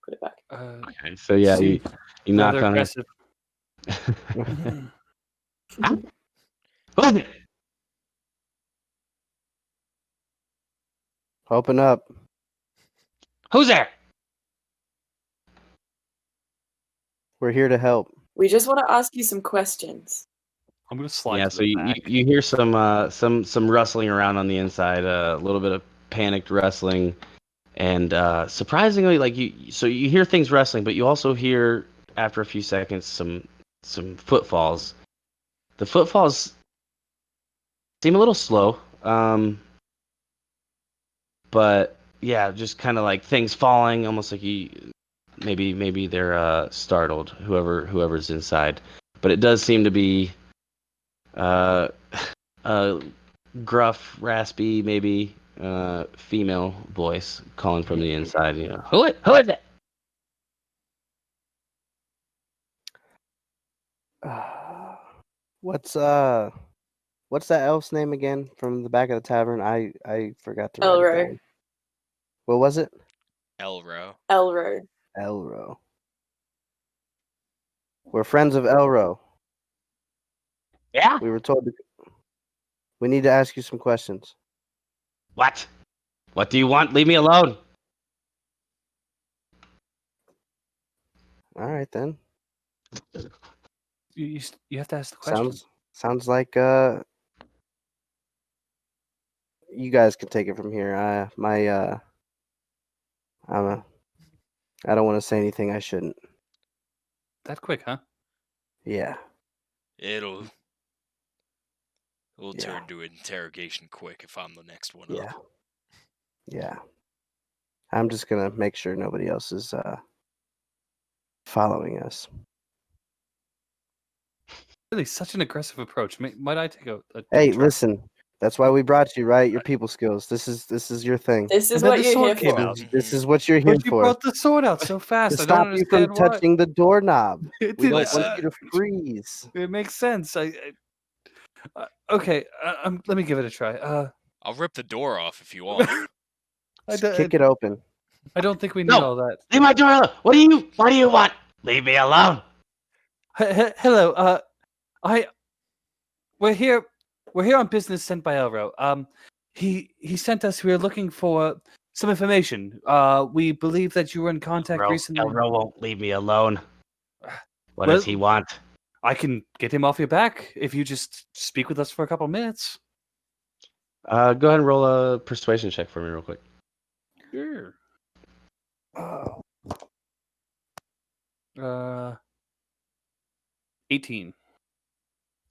B: put it back.
D: Okay, so you knock
A: Rather
D: on it.
A: aggressive.
D: Who's it?
E: Open up.
D: Who's there?
E: We're here to help.
B: We just want to ask you some questions.
A: I'm gonna slide.
D: Yeah,
A: to
D: so
A: the
D: you
A: back.
D: hear some rustling around on the inside, a little bit of panicked rustling, and surprisingly, you hear things rustling, but you also hear after a few seconds some footfalls. The footfalls seem a little slow, but just kind of like things falling, almost like maybe they're startled, whoever's inside, but it does seem to be a gruff, raspy, maybe female voice calling from the inside. Who is it?
E: What's that elf's name again from the back of the tavern? I forgot to write it
B: Elro.
E: down. What was it?
C: Elro.
B: Elro.
E: Elro. We're friends of Elro.
D: Yeah.
E: We were told we need to ask you some questions.
D: What? What do you want? Leave me alone.
E: All right then.
A: You have to ask the question.
E: Sounds like you guys can take it from here. I don't want to say anything I shouldn't.
A: That quick, huh?
E: Yeah.
C: It'll
E: Yeah.
C: turn to an interrogation quick if I'm the next one
E: Yeah.
C: up.
E: Yeah. I'm just gonna make sure nobody else is following us.
A: Really, such an aggressive approach. Might I take a
E: Hey,
A: try?
E: listen. That's why we brought you, right? Your people skills. This is your thing.
B: This is
A: And then
B: what
A: the
B: you're
A: sword
B: here
A: came
B: for.
A: out.
E: This is what you're here
A: But you
E: for.
A: brought the sword out so
E: To
A: fast. I
E: stop
A: don't
E: you from
A: understand why.
E: touching the doorknob.
A: It
E: We don't
A: did-
E: want you to freeze.
A: It makes sense. Okay. Let me give it a try.
C: I'll rip the door off if you want.
E: Just kick it open.
A: I don't think we need
D: No.
A: all that.
D: Leave my door alone. What do you want? Leave me alone.
A: Hello. We're here on business sent by Elro. He sent us. We are looking for some information. We believe that you were in contact recently.
D: Elro won't leave me alone. What
A: Well-
D: does he want?
A: I can get him off your back if you just speak with us for a couple minutes.
D: Go ahead and roll a persuasion check for me real quick.
A: Sure. 18.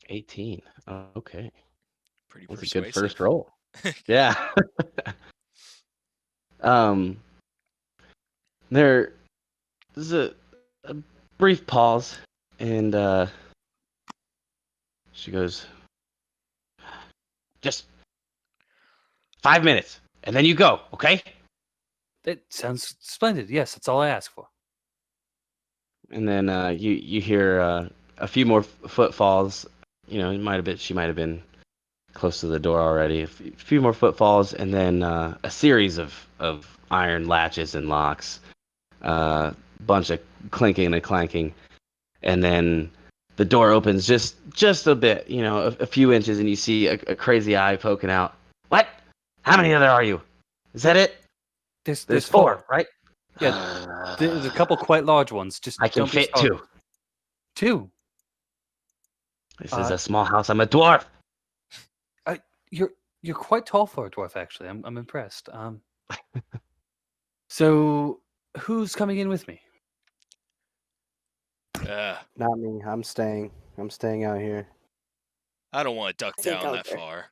D: 18. Okay.
C: Pretty
D: That's a
C: persuasive.
D: good first roll. Yeah. There's a brief pause, and she goes, "Just 5 minutes, and then you go, okay?"
A: That sounds splendid. Yes, that's all I ask for.
D: And then you hear a few more footfalls. She might have been close to the door already. A few more footfalls, and then a series of iron latches and locks. Bunch of clinking and clanking, and then the door opens just a bit, a few inches, and you see a crazy eye poking out. What? How many of there are you? Is that it?
A: There's
D: four, right?
A: Yeah, there's a couple quite large ones. Just
D: I can
A: don't be
D: fit
A: startled.
D: two.
A: 2.
D: This is a small house. I'm a dwarf.
A: You're quite tall for a dwarf, actually. I'm impressed. So who's coming in with me?
E: Not me. I'm staying. I'm staying out here.
C: I don't want to duck
B: I think
C: down
B: I'll
C: that
B: go.
C: far.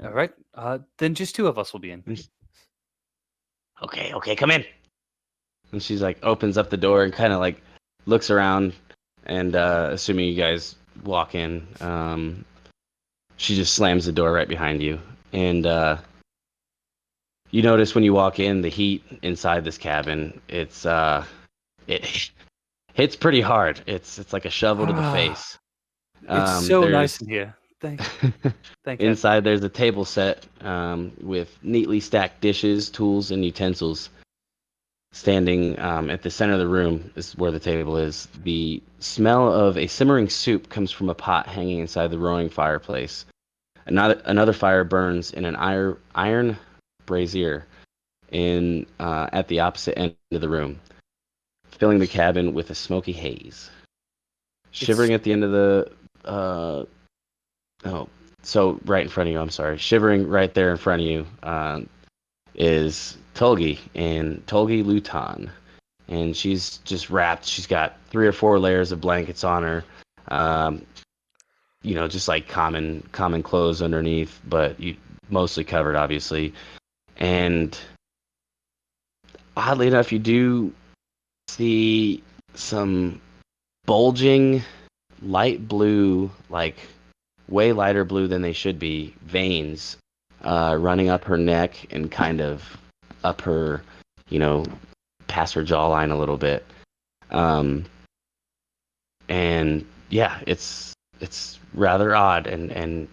A: All right. Then just 2 of us will be in.
D: Okay, come in. And she's like opens up the door and kind of like looks around, and assuming you guys walk in, she just slams the door right behind you. And you notice when you walk in, the heat inside this cabin, it hits pretty hard. It's like a shovel to the face.
A: It's so nice in here. Thank you.
D: Inside there's a table set with neatly stacked dishes, tools, and utensils. Standing at the center of the room is where the table is. The smell of a simmering soup comes from a pot hanging inside the roaring fireplace. Another fire burns in an iron brazier at the opposite end of the room, filling the cabin with a smoky haze. Shivering at the end of the so right in front of you, I'm sorry. Shivering right there in front of you is Tolgi Luton. And she's just wrapped. She's got 3 or 4 layers of blankets on her. Just like common clothes underneath, but mostly covered, obviously. And oddly enough, you do see some bulging light blue, like way lighter blue than they should be, veins running up her neck and kind of up her, past her jawline a little bit. And yeah, it's rather odd. And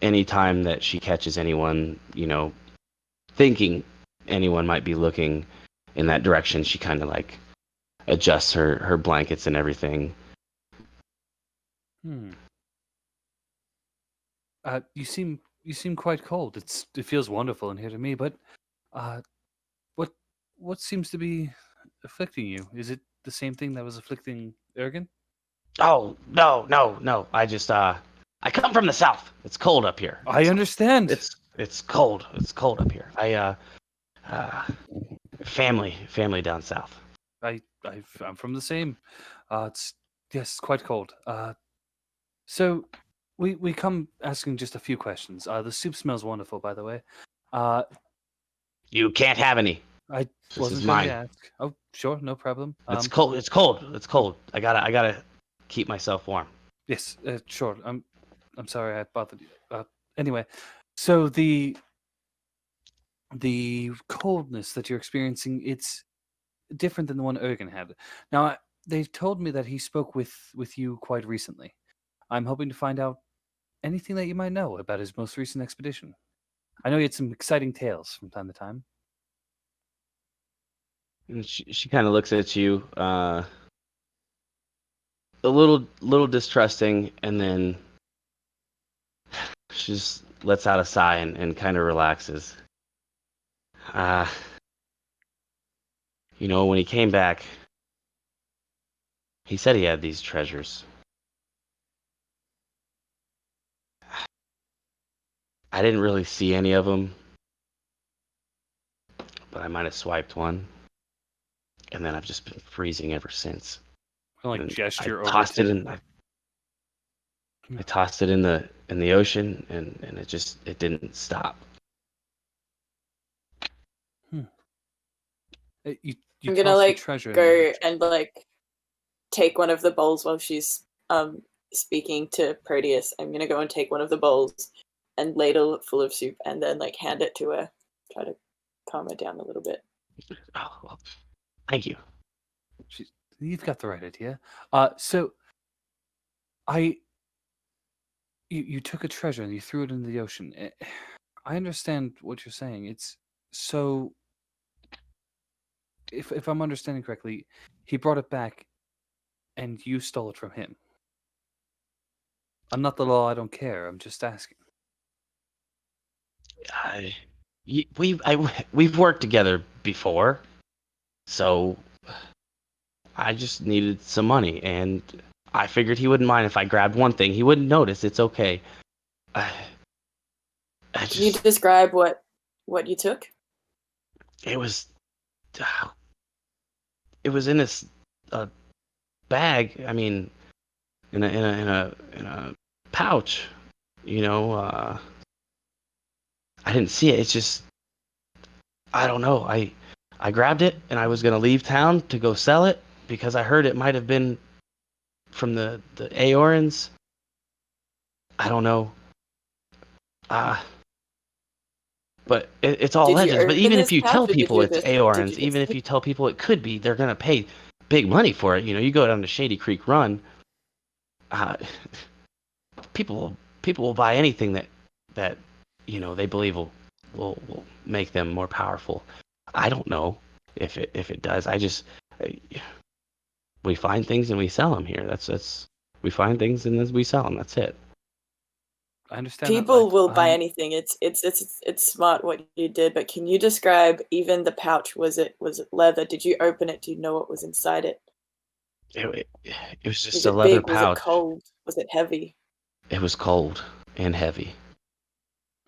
D: any time that she catches anyone, thinking anyone might be looking in that direction, she kind of like adjusts her blankets and everything.
A: You seem quite cold. It feels wonderful in here to me, but what seems to be afflicting you? Is it the same thing that was afflicting Ergen?
D: Oh, no. I come from the south. It's cold up here.
A: I understand.
D: It's cold. It's cold up here. Family down south.
A: I'm from the same. It's quite cold. So we come asking just a few questions. The soup smells wonderful, by the way.
D: You can't have any.
A: I
D: This
A: wasn't
D: is
A: going
D: mine.
A: to ask. Oh, sure, no problem.
D: It's cold. It's cold. I gotta keep myself warm.
A: Yes, sure. I'm sorry I bothered you. Anyway, so the coldness that you're experiencing, it's different than the one Ergen had. Now, they've told me that he spoke with you quite recently. I'm hoping to find out anything that you might know about his most recent expedition. I know he had some exciting tales from time to time.
D: And she kind of looks at you, a little distrusting, and then she just lets out a sigh and kind of relaxes. When he came back, he said he had these treasures. I didn't really see any of them, but I might have swiped one, and then I've just been freezing ever since.
A: Like
D: And
A: gesture
D: I
A: over
D: tossed
A: to
D: it in. I tossed it in the ocean, and it didn't stop.
A: You
B: I'm gonna
A: tossed the
B: like
A: treasure in
B: go
A: the ocean.
B: and like take one of the bowls while she's speaking to Proteus. I'm gonna go and take one of the bowls and ladle it full of soup and then like hand it to her. Try to calm her down a little bit.
D: Oh, well, thank you.
A: You've got the right idea. So I You took a treasure and you threw it into the ocean. I understand what you're saying. It's so. If I'm understanding correctly, he brought it back, and you stole it from him. I'm not the law. I don't care. I'm just asking.
D: We've worked together before, so I just needed some money, and I figured he wouldn't mind if I grabbed one thing. He wouldn't notice. It's okay. I
B: Can you
D: just
B: describe what you took?
D: it was it was in a bag. I mean, in a pouch. You know, I didn't see it. It's just I don't know. I grabbed it and I was gonna leave town to go sell it because I heard it might have been from the Aorans. I don't know. But it's all
B: Did you
D: legends. But
B: open
D: even
B: this
D: if you
B: pouch,
D: tell
B: or did
D: people
B: you
D: it's
B: just
D: Aorans, even if you tell people it could be, they're gonna pay big money for it. You know, you go down to Shady Creek Run, uh, people will buy anything that they believe will make them more powerful. I don't know if it does. We find things and we sell them here. That's we find things and then we sell them. That's it.
A: I understand that.
B: People will buy
A: I'm-
B: anything. It's smart what you did, but can you describe even the pouch? Was it leather? Did you open it? Do you know what was inside it?
D: It was just
B: Was
D: a
B: it
D: leather
B: big? Was it
D: pouch.
B: cold? Was it heavy?
D: It was cold and heavy.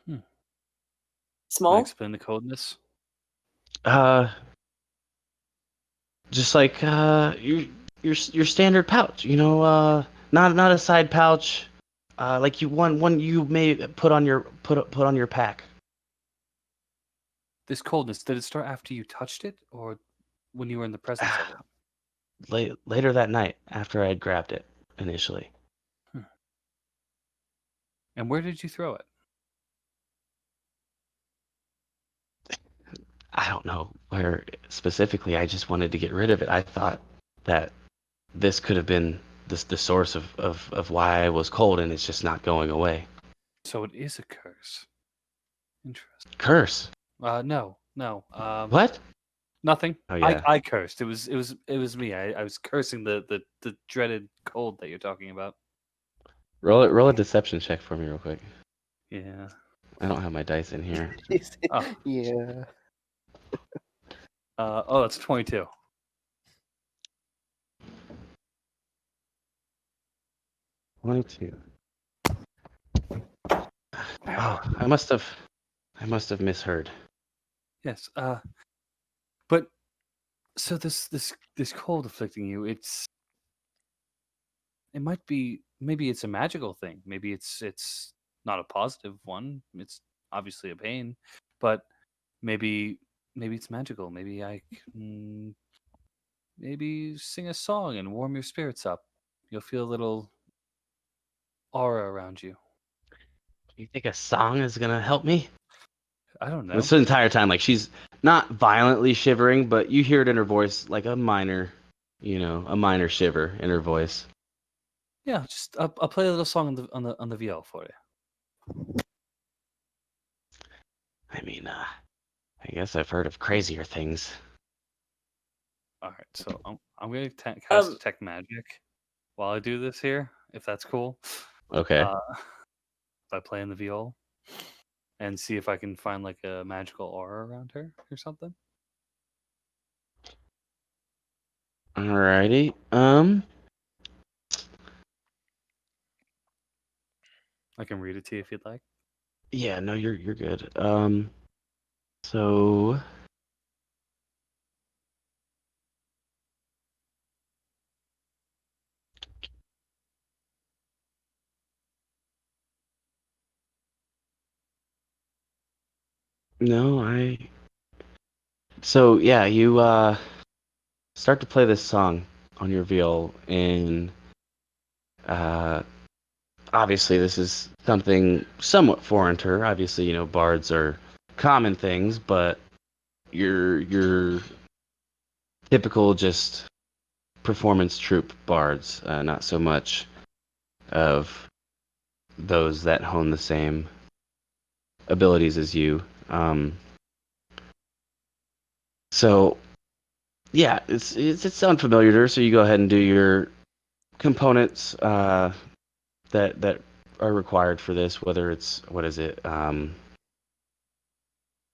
A: Can I
B: Small?
A: explain the coldness?
D: Just like your standard pouch, not a side pouch, like one you may put on your pack.
A: This coldness, did it start after you touched it, or when you were in the presence of it?
D: Later that night, after I had grabbed it initially.
A: And where did you throw it?
D: I don't know where specifically. I just wanted to get rid of it. I thought that this could have been the source of why I was cold, and it's just not going away.
A: So it is a curse. Interesting.
D: Curse?
A: No.
D: What?
A: Nothing.
D: Oh yeah.
A: I cursed. It was me. I was cursing the dreaded cold that you're talking about.
D: Roll a deception check for me real quick.
A: Yeah.
D: I don't have my dice in here.
A: Oh.
E: Yeah.
A: That's 22.
D: '22. Oh, I must have misheard.
A: Yes. But so this cold afflicting you, it might be, maybe it's a magical thing. Maybe it's not a positive one. It's obviously a pain, but maybe it's magical. Maybe I can maybe sing a song and warm your spirits up. You'll feel a little aura around you.
D: You think a song is gonna help me?
A: I don't know.
D: This entire time, like she's not violently shivering, but you hear it in her voice, like a minor shiver in her voice.
A: Yeah, just I'll play a little song on the viol for you.
D: I mean, I guess I've heard of crazier things.
A: All right, so I'm gonna cast detect magic while I do this here, if that's cool.
D: Okay.
A: By playing the viol, and see if I can find like a magical aura around her or something.
D: Alrighty.
A: I can read it to you if you'd like.
D: Yeah, no, you're good. So no, So yeah, you start to play this song on your viol, and obviously this is something somewhat foreign to her. Obviously, bards are common things, but your typical just performance troupe bards, not so much of those that hone the same abilities as you. So yeah, it's unfamiliar to her. So you go ahead and do your components that are required for this. Whether it's what is it,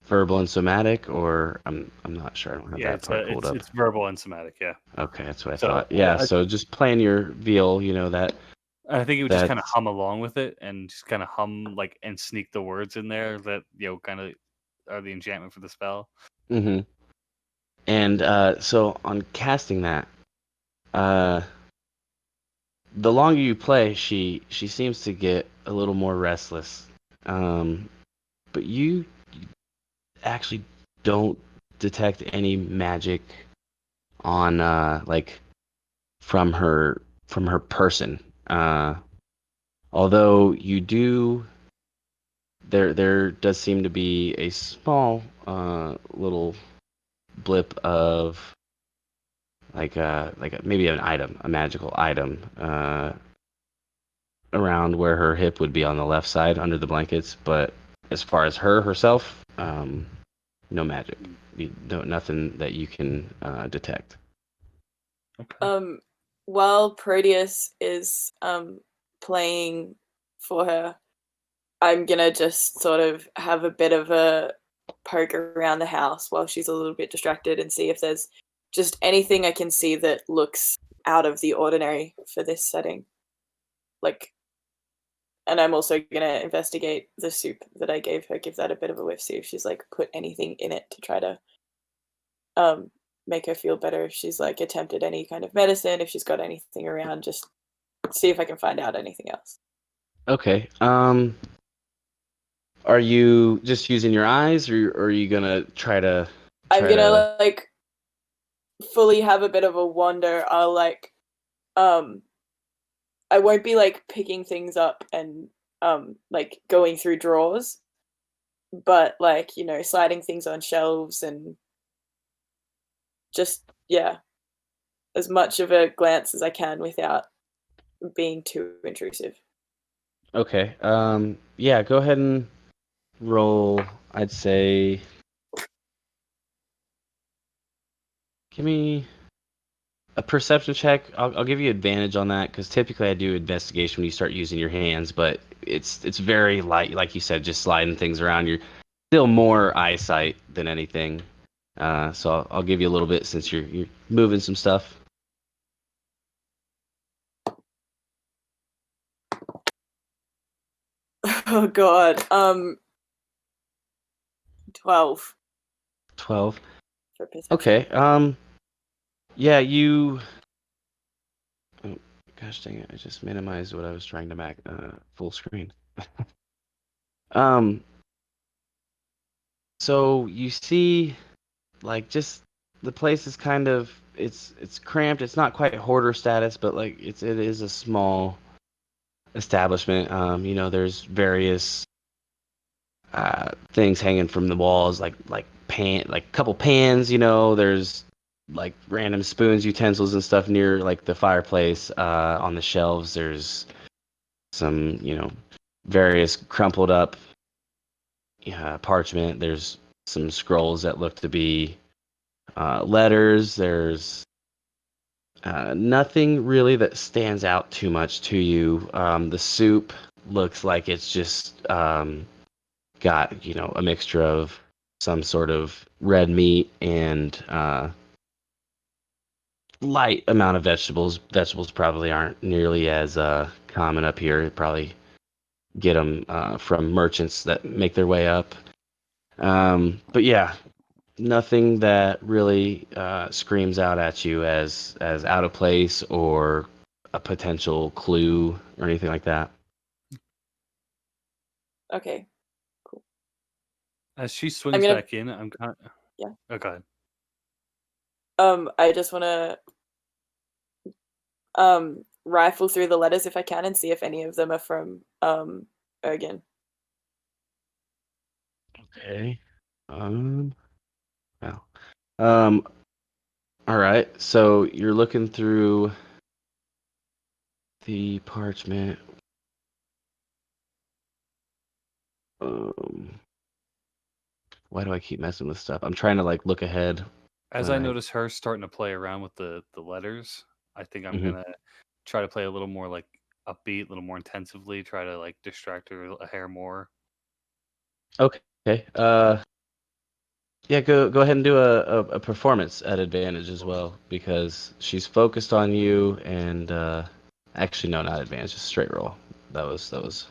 D: verbal and somatic, or I'm not sure. I don't have
A: Yeah,
D: that part pulled up.
A: it's verbal and somatic. Yeah.
D: Okay, that's what I
A: So
D: thought. Yeah,
A: I,
D: so just playing your veal, that
A: I think it would just kind of
D: that's.
A: hum along with it and just kind of hum like and sneak the words in there that kind of are the enchantment for the spell.
D: Mm-hmm. And so on casting that, uh, the longer you play, she seems to get a little more restless. But you actually don't detect any magic on like from her person. Although you do, there does seem to be a small little blip of maybe an item, a magical item, around where her hip would be on the left side under the blankets. But as far as herself, no magic. Nothing that you can detect.
A: Okay.
B: While Proteus is playing for her, I'm gonna just sort of have a bit of a poke around the house while she's a little bit distracted and see if there's just anything I can see that looks out of the ordinary for this setting. Like, and I'm also gonna investigate the soup that I gave her, give that a bit of a whiff, see if she's like put anything in it to try to make her feel better. If she's like attempted any kind of medicine, if she's got anything around, just see if I can find out anything else.
D: Okay. Are you just using your eyes, or are you gonna try to?
B: I'm gonna like fully have a bit of a wander. I'll like I won't be like picking things up and like going through drawers, but like, sliding things on shelves and just as much of a glance as I can without being too intrusive.
D: Okay. Yeah. Go ahead and roll. I'd say. Give me a perception check. I'll give you advantage on that because typically I do investigation when you start using your hands, but it's very light, like you said, just sliding things around. You're still more eyesight than anything. So I'll give you a little bit since you're moving some stuff.
B: Oh god. 12
D: 12.
B: for perception.
D: Okay. Yeah, you. Oh, gosh dang it! I just minimized what I was trying to make full screen. Um. So you see, like, just the place is kind of it's cramped. It's not quite hoarder status, but like it is a small establishment. There's various things hanging from the walls, like couple pans. There's like random spoons, utensils, and stuff near like the fireplace. On the shelves, there's some various crumpled up parchment. There's some scrolls that look to be letters. There's nothing really that stands out too much to you. The soup looks like it's just got a mixture of some sort of red meat and light amount of vegetables. Vegetables probably aren't nearly as common up here. Probably get them from merchants that make their way up. But yeah, nothing that really screams out at you as out of place or a potential clue or anything like that.
B: Okay.
A: As she swings
B: gonna-
A: back in, I'm kind of.
B: Yeah.
A: Oh, go ahead.
B: I just want to rifle through the letters if I can and see if any of them are from Ergen.
D: Okay. Well. All right. So you're looking through the parchment. Why do I keep messing with stuff? I'm trying to like look ahead.
A: As
D: when
A: I notice her starting to play around with the letters, I think I'm
D: Mhm.
A: gonna try to play a little more like upbeat, a little more intensively. Try to like distract her a hair more.
D: Okay. Yeah, go ahead and do a performance at advantage as well because she's focused on you and actually no, not advantage, just straight roll. That was because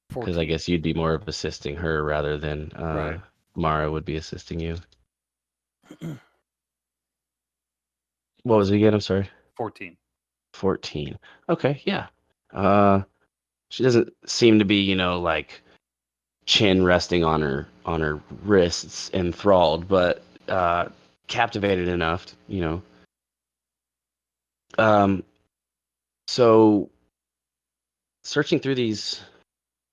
D: I
A: 14.
D: guess you'd be more of assisting her rather than
A: Right.
D: Mara would be assisting you. What was it again? I'm sorry.
A: 14.
D: 14. Okay, yeah. She doesn't seem to be, like chin resting on her wrists, enthralled, but captivated enough, Um, so searching through these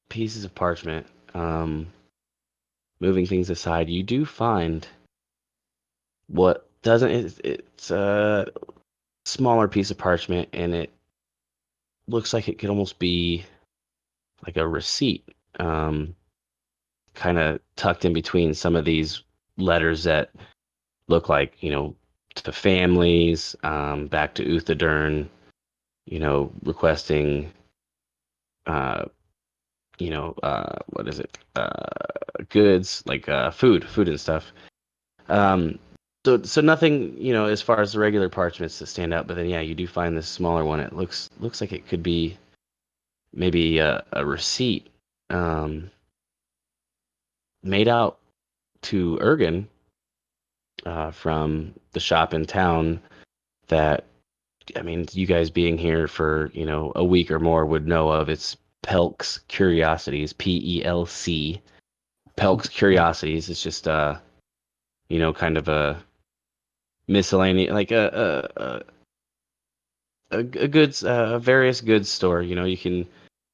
D: pieces of parchment, moving things aside, you do find what doesn't. It's a smaller piece of parchment, and it looks like it could almost be like a receipt, kind of tucked in between some of these letters that look like, to families, back to Uthadern, requesting, uh, what is it? Goods like food and stuff. Um, so nothing, as far as the regular parchments that stand out. But then, yeah, you do find this smaller one. It looks like it could be maybe a receipt, made out to Ergen, from the shop in town. That, I mean, you guys being here for a week or more would know of. It's Pelk's Curiosities, Pelc. Pelk's Curiosities. It's just kind of a miscellaneous, like a goods, various goods store. You can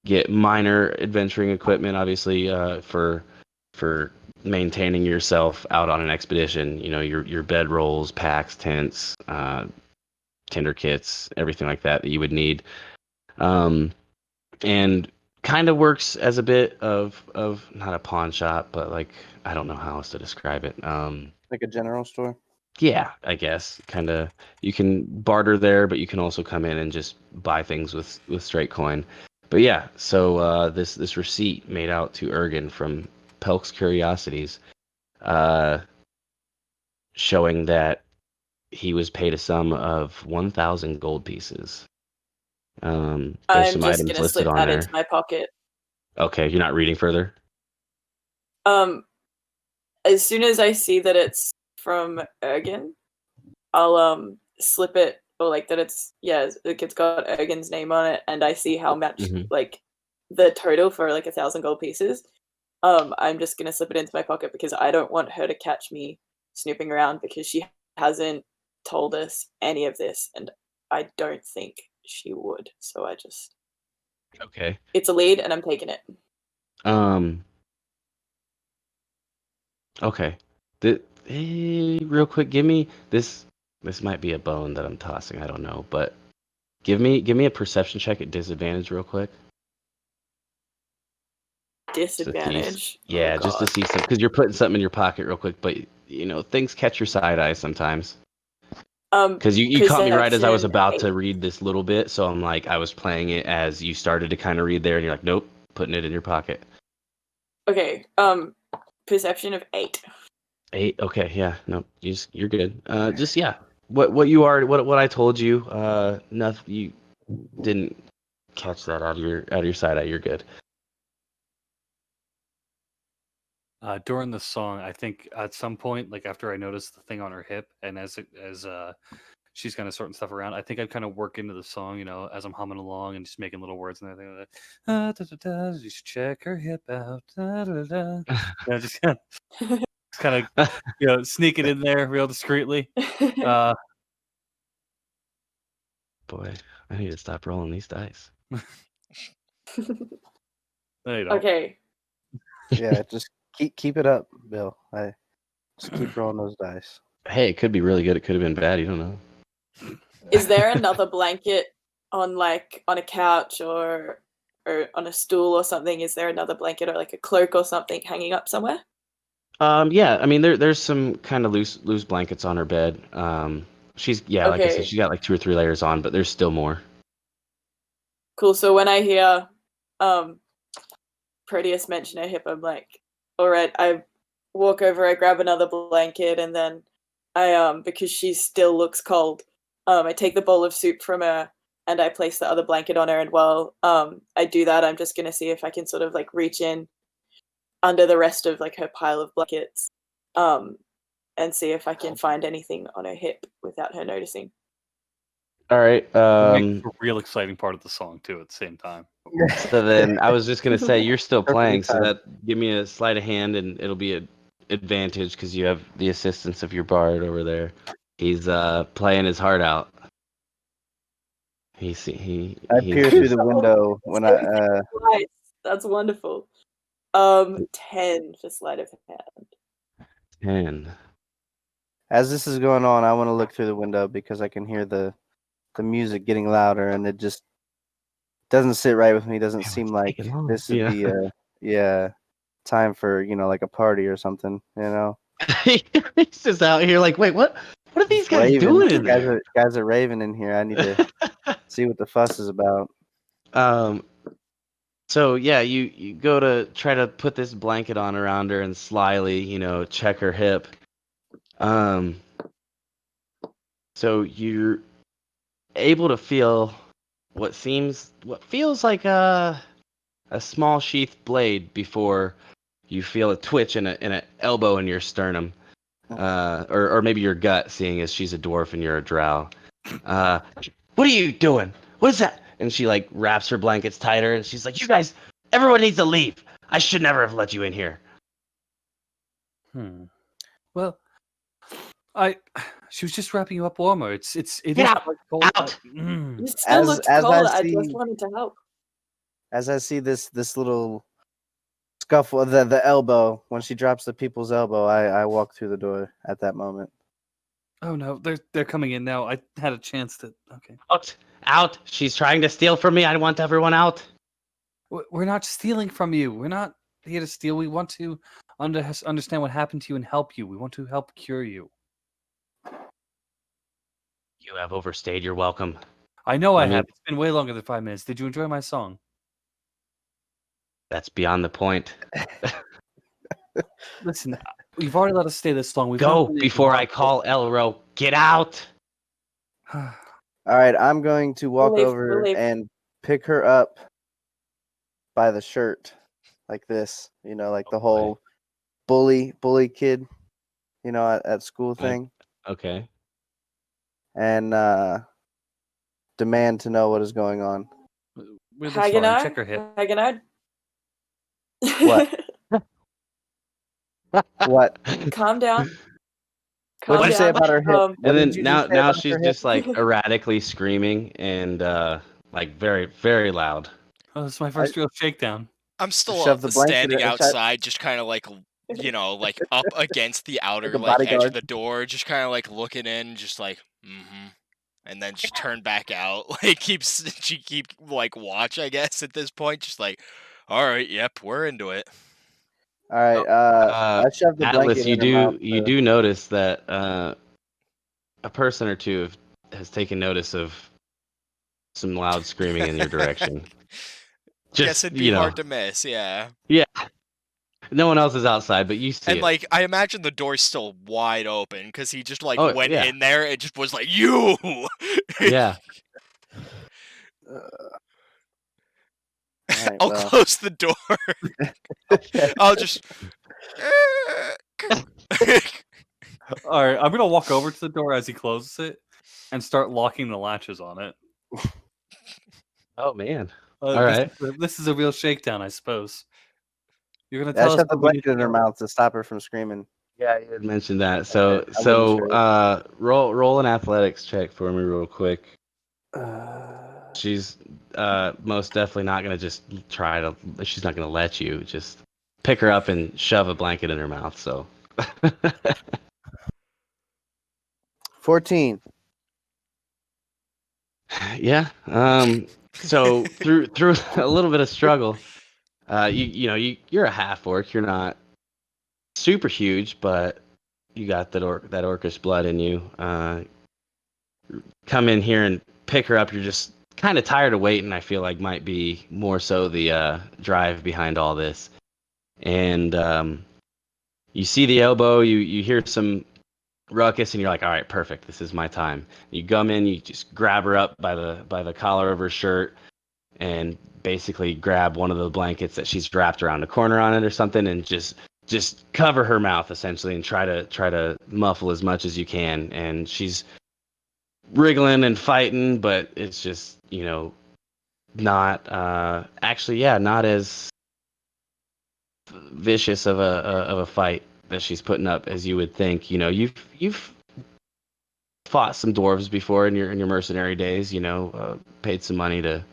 D: get minor adventuring equipment, obviously, for maintaining yourself out on an expedition. Your bed rolls, packs, tents, tinder kits, everything like that you would need. And kind of works as a bit of not a pawn shop, but like, I don't know how else to describe it.
E: Like a general store.
D: Yeah, I guess kind of. You can barter there, but you can also come in and just buy things with straight coin. But yeah, so this receipt made out to Ergen from Pelk's Curiosities, uh, showing that he was paid a sum of 1,000 gold pieces. There's
B: I'm
D: some
B: just
D: items
B: gonna
D: listed
B: slip
D: on
B: that into
D: there.
B: my pocket.
D: Okay, you're not reading further?
B: Um, as soon as I see that it's from Ergen, I'll slip it, or like that like it's got Ergen's name on it, and I see how much
D: Mhm.
B: like the total for like 1,000 gold pieces. I'm just gonna slip it into my pocket because I don't want her to catch me snooping around because she hasn't told us any of this, and I don't think she would. So
D: Okay.
B: it's a lead, and I'm taking it.
D: Um. Okay. Real quick, give me this. This might be a bone that I'm tossing. I don't know, but give me a perception check at disadvantage, real quick. To see,
B: Disadvantage. Oh
D: yeah, just to
B: god.
D: see some, because you're putting something in your pocket, real quick. But things catch your side eye sometimes. Because you caught me right as I was
B: Perception
D: about
B: 8.
D: to read this little bit, so I'm like, I was playing it as you started to kind of read there, and you're like, nope, putting it in your pocket.
B: Okay. Perception of 8.
D: 8. Okay, yeah, no, you're good. Just yeah, what you are, what I told you. Nothing. You didn't catch that out of your side eye. You're good.
A: During the song, I think at some point, like after I noticed the thing on her hip, and as she's kind of sorting stuff around, I think I'd kind of work into the song, as I'm humming along and just making little words and everything like that. Da, da, da, just check her hip out. Da, da, da. Just kind of, sneak it in there real discreetly.
D: Boy, I need to stop rolling these dice.
A: There you go.
B: Okay.
E: Yeah, just keep it up, Bill. I just keep rolling those dice.
D: Hey, it could be really good. It could have been bad. You don't know.
B: Is there another blanket on a couch or on a stool or something? Is there another blanket or like a cloak or something hanging up somewhere?
D: Yeah, I mean there's some kind of loose blankets on her bed. She's like I said,
B: Okay.
D: she's got like 2 or 3 layers on, but there's still more.
B: Cool. So when I hear Proteus mention a hip, I'm like, all right. I walk over, I grab another blanket, and then I because she still looks cold, I take the bowl of soup from her and I place the other blanket on her. And while I do that, I'm just gonna see if I can sort of like reach in under the rest of like her pile of blankets, and see if I can find anything on her hip without her noticing.
D: All right.
A: It makes a real exciting part of the song too. At the same time.
D: So then I was just gonna say you're still
E: Perfectly
D: playing, so
E: timed.
D: that give me a sleight of hand, and it'll be an advantage because you have the assistance of your bard over there. He's playing his heart out.
E: I peer through the window when I
B: Nice. That's wonderful. 10 for sleight of hand.
D: 10.
E: as this is going on, I want to look through the window because I can hear the music getting louder, and it just doesn't sit right with me. Doesn't seem like
D: taking long.
E: this would
D: Yeah.
E: be time for like a party or something.
D: He's just out here like, wait, what? What are these guys
E: Raving.
D: doing in
E: guys
D: there?
E: guys are raving in here. I need to see what the fuss is about.
D: So yeah, you go to try to put this blanket on around her and slyly, check her hip. So you're able to feel what feels like a small sheath blade before you feel a twitch and an elbow in your sternum, or maybe your gut, seeing as she's a dwarf and you're a drow. What are you doing? What is that? And she like wraps her blankets tighter, and she's like, "You guys, everyone needs to leave. I should never have let you in here."
A: Well, she was just wrapping you up warmer. It is
D: out,
A: quite cold.
D: out.
B: You still
E: As-
B: looked
E: as I
B: cold. I
E: see-
B: just wanted to help.
E: As I see this little scuffle, the elbow, when she drops the people's elbow, I walk through the door at that moment.
A: Oh no, they're coming in now. I had a chance to. Okay,
D: Out. She's trying to steal from me. I want everyone out.
A: we're not stealing from you. We're not here to steal. We want to understand what happened to you and help you. We want to help cure you.
D: You have overstayed your welcome.
A: I know I
D: Let me-
A: have. It's been way longer than 5 minutes. Did you enjoy my song?
D: That's beyond the point.
A: Listen, you've already let us stay this long. We've
D: Go
A: not really
D: before I call Elro. Get out.
E: All right, I'm going to walk
B: We'll
E: over
B: leave.
E: and pick her up by the shirt, like this. Like the whole bully kid, at school thing,
D: Okay.
E: and demand to know what is going on.
A: We're this far in.
B: Haganar?
A: Check her hip.
B: Haganar?
E: What? What?
B: Calm down.
E: What'd you say about her hip? What
D: And then
E: did you just say
D: now
E: about
D: she's
E: her hip?
D: just like erratically screaming and like very, very loud.
A: Oh, this is my first real shakedown.
C: I'm still
E: Shove the blanket
C: standing
E: inside-
C: outside, just kind of like, like up against the outer
E: Like a
C: like edge of
E: bodyguard.
C: the door, just kind of like looking in, just like, and then just turn back out. Like keep like watch, I guess at this point, just like, all right, yep, we're into it.
E: All right. I shoved the
D: Atlas,
E: blanket
D: you
E: in her mouth.
D: you do notice that a person or two has taken notice of some loud screaming in your direction.
C: Guess it'd be hard to miss, yeah.
D: Yeah. No one else is outside, but you see
C: And
D: it.
C: like, I imagine the door's still wide open because he just like
D: Oh,
C: went
D: yeah.
C: in there and just was like, "You."
D: Yeah.
E: All right,
C: I'll
E: well.
C: close the door. I'll just.
A: All right, I'm gonna walk over to the door as he closes it and start locking the latches on it.
D: Oh man.
A: All
D: right.
A: This is a real shakedown, I suppose. You're gonna
E: I
A: tell us
E: shoved the
A: what we need
E: blanket in
A: to
E: her
A: know.
E: mouth to stop her from screaming.
D: Yeah, you had mentioned that. So
E: I wasn't
D: roll an athletics check for me real quick. She's most definitely not gonna just try to. She's not gonna let you just pick her up and shove a blanket in her mouth. So.
E: 14.
D: Yeah. So through a little bit of struggle, you're a half orc. You're not super huge, but you got that orcish blood in you. Come in here and pick her up. You're just kind of tired of waiting. I feel like might be more so the drive behind all this. And you see the elbow. You hear some ruckus, and you're like, all right, perfect. This is my time. You come in. You just grab her up by the collar of her shirt, and basically grab one of the blankets that she's wrapped around a corner on it or something, and just cover her mouth essentially, and try to muffle as much as you can. And she's wriggling and fighting, but it's just not not as vicious of a fight that she's putting up as you would think. You've fought some dwarves before in your mercenary days. Paid some money to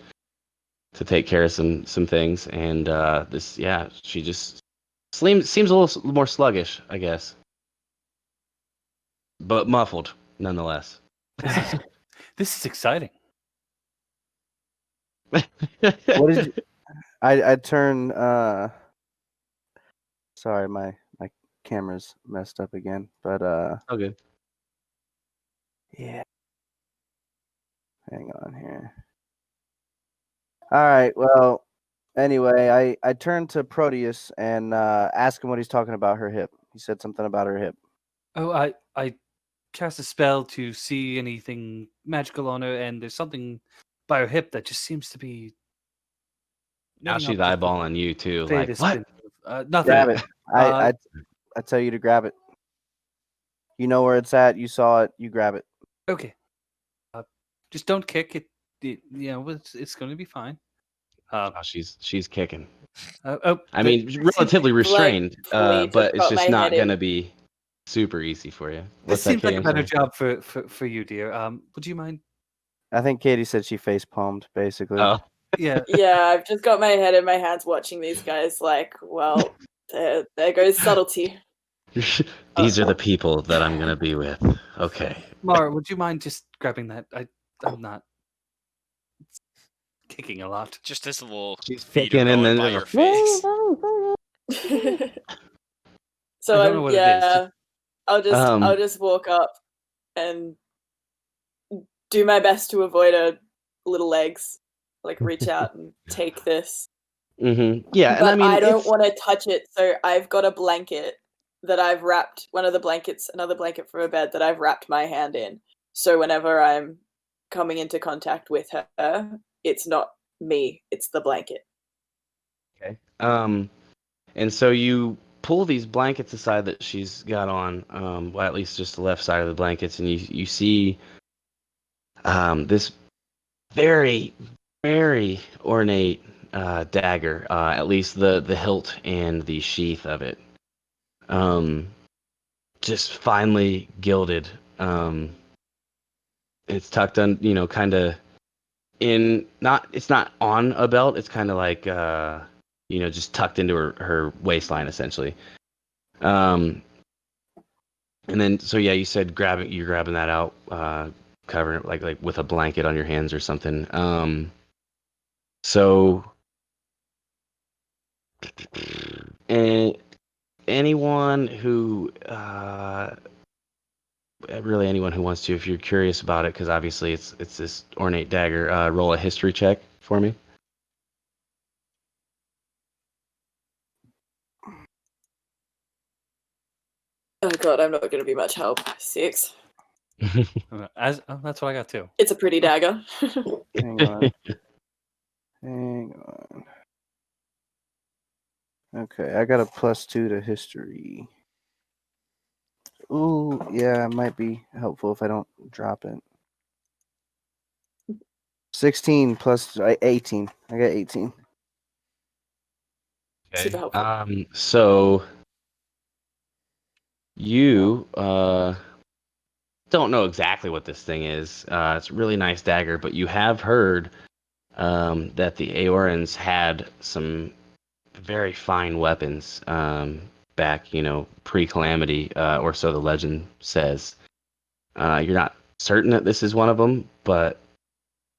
D: take care of some things, and she just seems a little more sluggish, I guess, but muffled nonetheless.
A: This is exciting.
E: What did you? I turn. Sorry, my camera's messed up again. But
D: Oh, good.
E: yeah. Hang on here. All right. Well, anyway, I turned to Proteus and asked him what he's talking about her hip. He said something about her hip.
A: Oh, I cast a spell to see anything magical on her, and there's something by her hip that just seems to be.
D: Now
A: letting
D: she's
A: off the
D: eyeballing you too. Like,
A: faintest
D: what?
A: bit nothing.
E: Grab it. I tell you to grab it. You know where it's at. You saw it. You grab it.
A: Okay. Just don't kick it. It's going to be fine.
D: Oh, she's kicking.
A: I
D: I mean, relatively restrained,
B: fully
D: but it's
B: got
D: just
B: my
D: not
B: head in.
D: going to be super easy for you.
A: this
D: What's that,
A: seems like
D: Katie?
A: a
D: I'm
A: better
D: sorry.
A: job for you, dear. Would you mind?
E: I think Katie said she face palmed, basically.
D: Oh,
A: Yeah.
B: Yeah, I've just got my head in my hands watching these guys. Like, well, there goes subtlety.
D: these are the people that I'm going to be with. Okay.
A: Mara, would you mind just grabbing that? I'm not kicking a lot.
C: Just this little
D: She's
C: feet
D: kicking
C: are
D: and
C: going
D: then
C: by
D: there's
C: your
D: a-
C: face.
B: So
A: I don't know what it is.
B: I'll just walk up and do my best to avoid her little legs. Like reach out and take this.
D: Yeah, and
B: But
D: I mean,
B: I don't
D: it's-
B: want to touch it, so I've got a blanket that I've wrapped another blanket for a bed that I've wrapped my hand in. So whenever I'm coming into contact with her, it's not me, it's the blanket.
D: Okay. And so you pull these blankets aside that she's got on, well, at least just the left side of the blankets, and you see this very, very ornate dagger, at least the hilt and the sheath of it. Just finely gilded. It's tucked on, kind of in, it's not on a belt, it's kind of like just tucked into her waistline essentially. And then so yeah, you said you're grabbing that out, covering it like with a blanket on your hands or something. So and anyone who really anyone who wants to, if you're curious about it, because obviously it's this ornate dagger, roll a history check for me.
B: Oh god, I'm not going to be much help. 6.
A: That's what I got too.
B: It's a pretty dagger.
E: Hang on. Hang on. Okay, I got a +2 to history. Ooh, yeah, it might be helpful if I don't drop it. 16 plus 18. I got 18.
B: Super helpful.
D: So you don't know exactly what this thing is. It's a really nice dagger, but you have heard that the Aorans had some very fine weapons back, pre-calamity, or so the legend says. You're not certain that this is one of them, but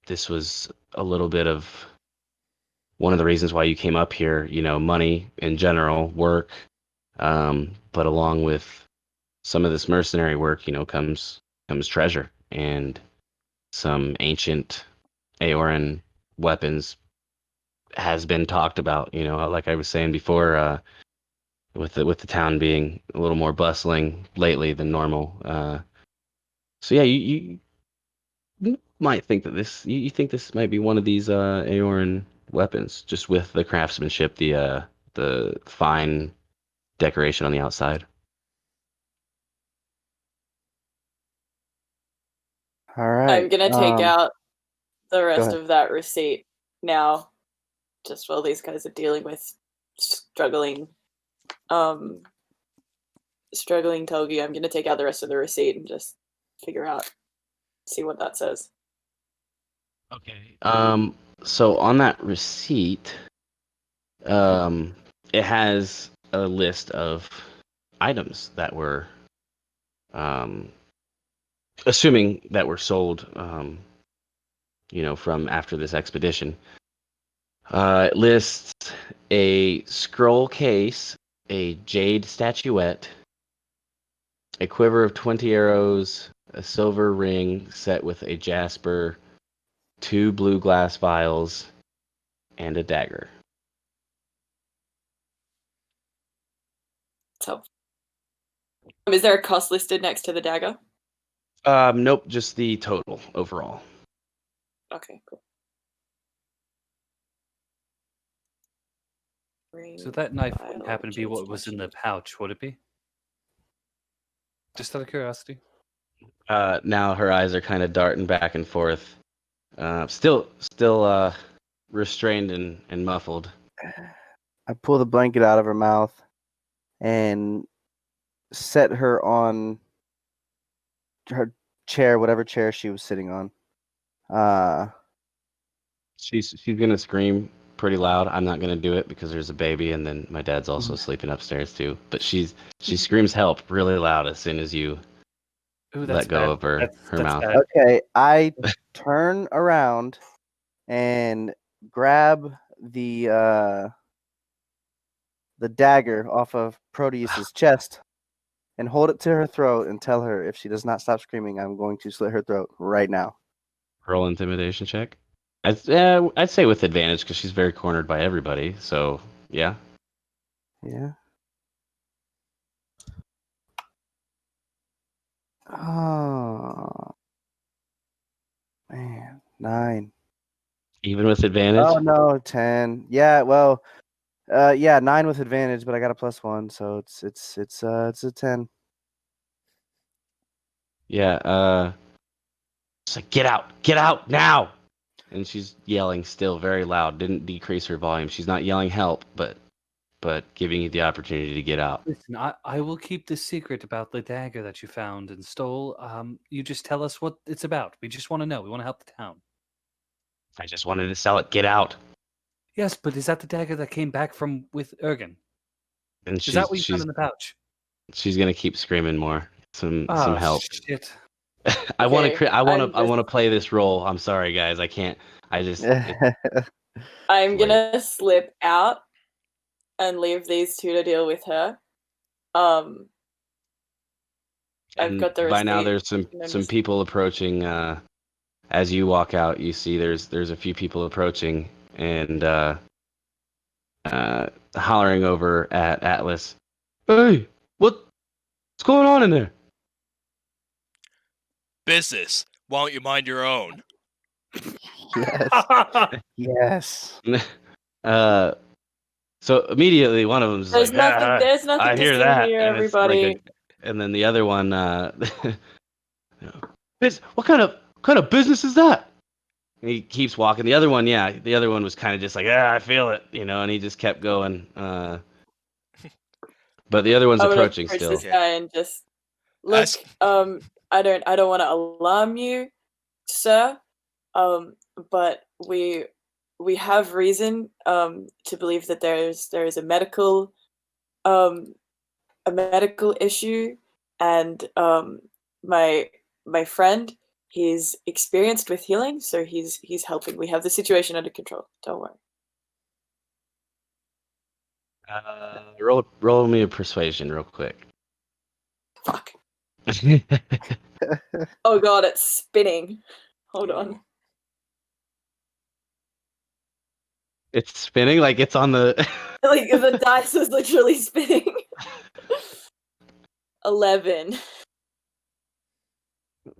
D: this was a little bit of one of the reasons why you came up here. Money in general, work, But along with some of this mercenary work, comes treasure and some ancient Aoran weapons has been talked about. Like I was saying before, with the town being a little more bustling lately than normal. So yeah, you might think that you think this might be one of these Aoran weapons, just with the craftsmanship, the fine decoration on the outside.
E: All right.
B: I'm gonna take out the rest
E: ahead.
B: of that receipt now, just while these guys are dealing with struggling Togi. I'm gonna take out the rest of the receipt and just see what that says.
D: Okay. So on that receipt, it has a list of items that were, assuming that were sold, from after this expedition. It lists a scroll case, a jade statuette, a quiver of 20 arrows, a silver ring set with a jasper, 2 blue glass vials, and a dagger.
B: So, is there a cost listed next to the dagger?
D: Nope, just the total overall.
B: Okay, cool.
A: So that knife
B: File,
A: wouldn't happen to be what was in the pouch, would it be? Just out of curiosity.
D: Now her eyes are kind of darting back and forth. Still restrained and muffled.
E: I pull the blanket out of her mouth and set her on her chair, whatever chair she was sitting on.
D: She's gonna scream pretty loud. I'm not gonna do it because there's a baby, and then my dad's also sleeping upstairs too. But she screams help really loud as soon as you
A: Ooh,
D: let go of her mouth.
A: bad.
E: Okay, I turn around and grab the dagger off of Proteus's chest and hold it to her throat and tell her if she does not stop screaming, I'm going to slit her throat right now.
D: Roll intimidation check. I'd say with advantage because she's very cornered by everybody. So yeah.
E: Yeah. Oh man, 9.
D: Even with advantage.
E: Oh no, 10. Yeah, well, yeah, 9 with advantage, but I got a +1, so it's a 10.
D: Yeah. It's like get out now, and she's yelling still very loud. Didn't decrease her volume. She's not yelling help, but giving you the opportunity to get out.
A: Listen, I will keep this secret about the dagger that you found and stole. You just tell us what it's about. We just want to know. We want to help the town.
D: I just wanted to sell it. Get out.
A: Yes, but is that the dagger that came back from with Ergen?
D: And
A: Is that what you found in the pouch?
D: she's gonna keep screaming more. Some help.
A: Shit.
D: I want
B: Okay,
D: to I want to play this role. I'm sorry guys. I can't. I just
B: I'm
D: late.
B: gonna slip out and leave these two to deal with her. I've
D: and
B: got the
D: by now
B: receipt,
D: there's
B: and I'm
D: some
B: just-
D: people approaching. As you walk out, you see there's a few people approaching and hollering over at Atlas. Hey, what's going on in there?
C: Business. Why don't you mind your own?
E: Yes.
D: So immediately one of them's
B: There's
D: like,
B: nothing. There's nothing
D: I
B: to
D: hear
B: see
D: that,
B: here,
D: and it's like
B: everybody.
D: and then the other one, what kind of business is that? And he keeps walking. The other one, was kind of just like, I feel it, and he just kept going. But the other one's
B: I'm gonna
D: approaching
B: approach
D: still.
B: this guy and just look.
C: Ask-
B: I don't want to alarm you, sir. But we have reason to believe that there is a medical issue, and my friend, he's experienced with healing, so he's helping. We have the situation under control. Don't worry.
D: Roll me a persuasion real quick.
B: Fuck. Oh god, it's spinning. Hold on.
D: It's spinning like it's on the.
B: Like the dice is literally spinning. 11.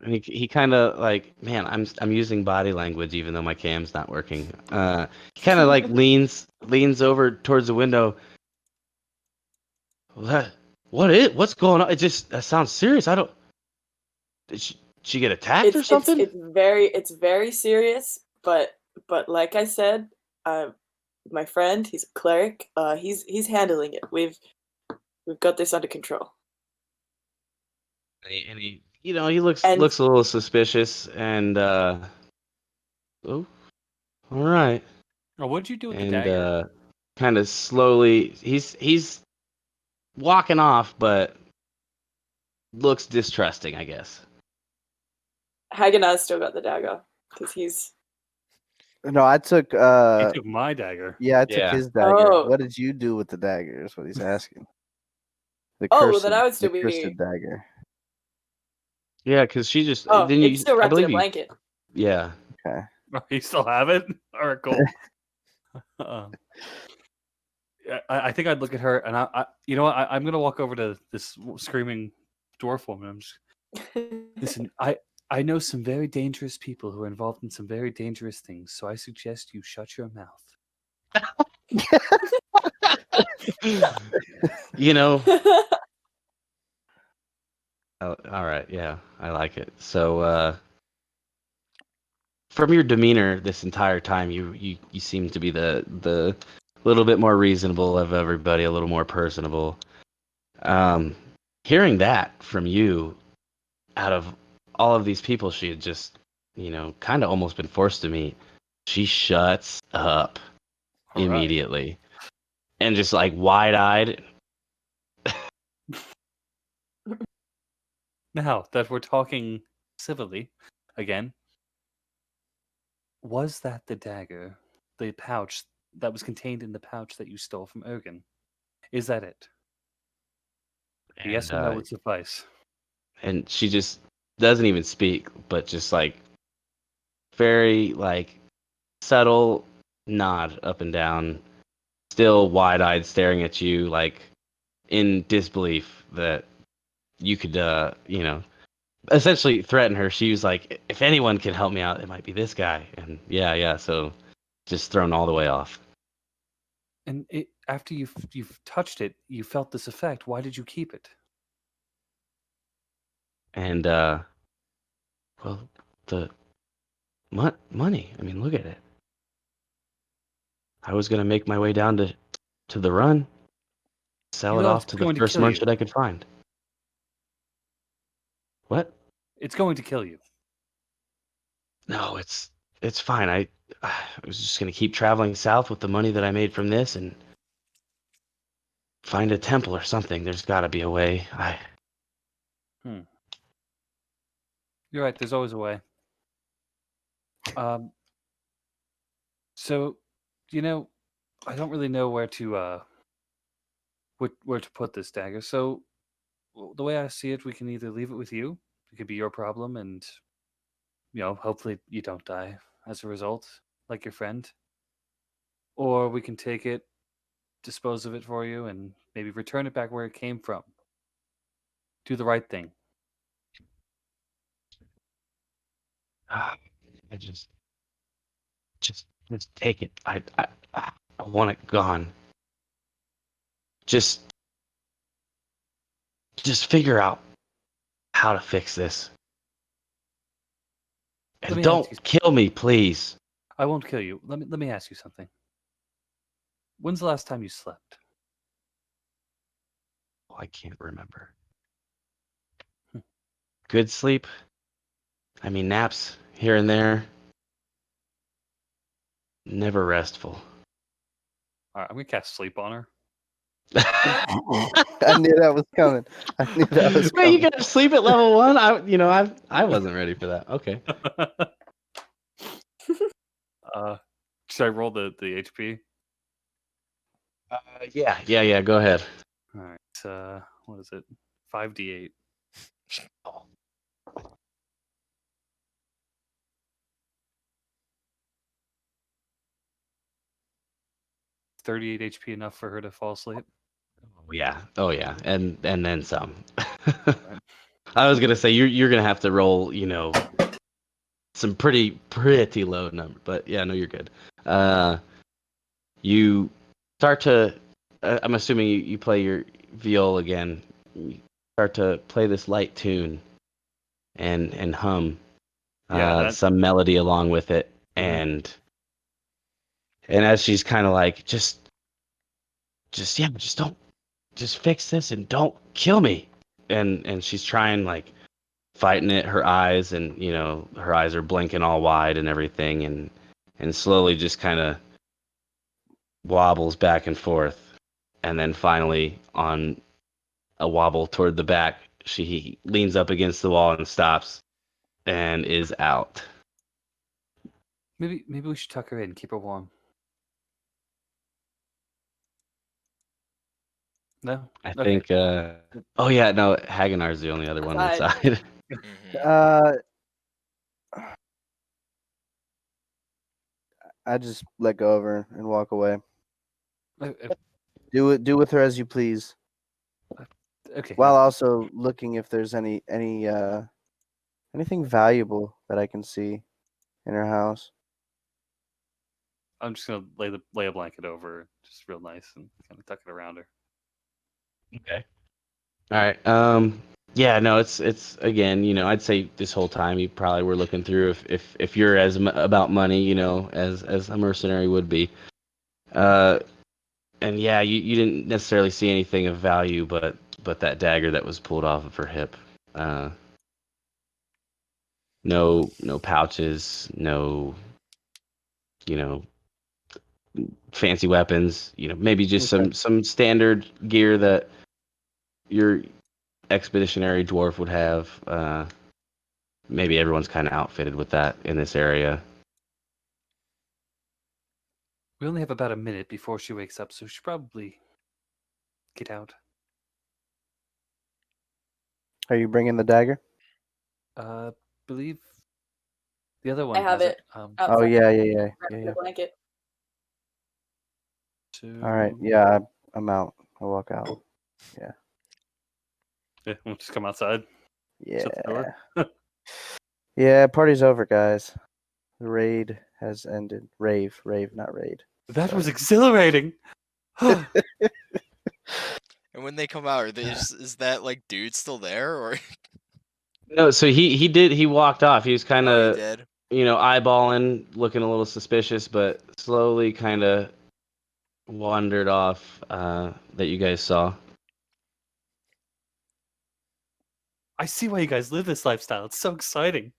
D: And he kind of like, man, I'm using body language even though my cam's not working. He kind of like leans over towards the window. What's going on? That sounds serious. I don't. Did she get attacked or something?
B: It's very serious, but like I said, my friend, he's a cleric. He's handling it. We've got this under control.
D: And he he looks a little suspicious and oh, all right.
A: Oh, what'd you do with the dagger?
D: And kind of slowly, he's walking off, but looks distrusting, I guess.
B: Haganah's still got the dagger because he's.
E: No, I took.
A: He took my dagger.
E: Yeah, I took
D: Yeah.
E: his dagger.
B: Oh.
E: What did you do with the dagger? Is what he's asking. The
B: Oh,
E: cursed,
B: then I would still
E: the
B: be.
E: cursed dagger.
D: Yeah, because she just.
B: Oh,
D: didn't
B: it's still
D: I
B: wrapped in a
D: believe you-
B: blanket.
D: Yeah.
E: Okay.
A: Oh, you still have it? All right, cool. I think I'd look at her and I you know what? I'm gonna walk over to this screaming dwarf woman. I'm just listen. I know some very dangerous people who are involved in some very dangerous things, so I suggest you shut your mouth.
D: Oh, all right. Yeah, I like it. So, from your demeanor this entire time, you seem to be the little bit more reasonable of everybody, a little more personable. Hearing that from you, out of all of these people she had just, kind of almost been forced to meet, she shuts up
A: All right.
D: immediately and just like wide-eyed.
A: Now that we're talking civilly again, was that the dagger, the pouch that was contained in the pouch that you stole from Ergen? Is that it? Yes or no would suffice.
D: And she just doesn't even speak, but just like very like subtle nod up and down, still wide-eyed, staring at you like in disbelief that you could, essentially threaten her. She was like, if anyone can help me out, it might be this guy. And yeah. So just thrown all the way off.
A: And after you've touched it, you felt this effect. Why did you keep it?
D: And well, the money. I mean, look at it. I was gonna make my way down to the run, sell
A: You
D: it
A: know
D: off
A: it's
D: to the
A: going to
D: first
A: kill you.
D: merchant I could find. What?
A: It's going to kill you.
D: No, it's fine. I was just gonna keep traveling south with the money that I made from this and find a temple or something. There's got to be a way.
A: You're right. There's always a way. So, I don't really know where to put this dagger. So, the way I see it, we can either leave it with you. It could be your problem, and hopefully you don't die as a result, like your friend. Or we can take it, dispose of it for you, and maybe return it back where it came from. Do the right thing.
D: I just take it. I want it gone. Just figure out how to fix this.
A: Let
D: And
A: me
D: don't
A: ask you-
D: kill me, please.
A: I won't kill you. Let me ask you something. When's the last time you slept?
D: Oh, I can't remember.
A: Hmm.
D: Good sleep. I mean, naps here and there. Never restful.
A: All right, I'm gonna cast sleep on her.
E: I knew that was coming.
D: Wait, you gotta sleep at level 1? I wasn't ready for that. Okay.
A: Should I roll the HP?
D: Yeah. Go ahead.
A: All right. What is it? 5d8. $38 HP enough for her to fall asleep?
D: Oh yeah, and then some. I was gonna say you're gonna have to roll, some pretty low number, but yeah, no, you're good. You start to. I'm assuming you play your viol again. You start to play this light tune, and hum some melody along with it, and as she's kind of like just don't fix this and don't kill me, and she's trying like fighting it, her eyes, and her eyes are blinking all wide and everything, and slowly just kind of wobbles back and forth, and then finally on a wobble toward the back, she leans up against the wall and stops and is out.
A: Maybe we should tuck her in, keep her warm. No?
D: I
A: Okay.
D: think oh yeah, no, Haganar's the only other one inside.
E: I just let go of her and walk away.
A: Uh,
E: Do with her as you please.
A: Okay.
E: While also looking if there's anything valuable that I can see in her house.
A: I'm just gonna lay a blanket over her, just real nice, and kind of tuck it around her.
D: Okay. All right. Yeah, no, it's again, I'd say this whole time you probably were looking through if you're as about money, as a mercenary would be. And yeah, you didn't necessarily see anything of value, but that dagger that was pulled off of her hip. No pouches, no, fancy weapons. Maybe just some standard gear that your expeditionary dwarf would have. Maybe everyone's kind of outfitted with that in this area.
A: We only have about a minute before she wakes up, so she should probably get out.
E: Are you bringing the dagger?
A: Believe the other one
B: I have
A: has
B: it.
E: Oh
B: outside.
E: yeah.
B: The blanket.
E: All right, yeah, I'm out. I'll walk out. Yeah.
A: Yeah, we'll just come outside. Shut the door.
E: Yeah, party's over, guys. The raid has ended. Rave, not raid.
A: That was exhilarating.
C: And when they come out, is that like dude still there or?
D: No, so he walked off. He was kind
C: Oh,
D: of
C: he did.
D: Eyeballing, looking a little suspicious, but slowly kind of wandered off. That you guys saw.
A: I see why you guys live this lifestyle. It's so exciting.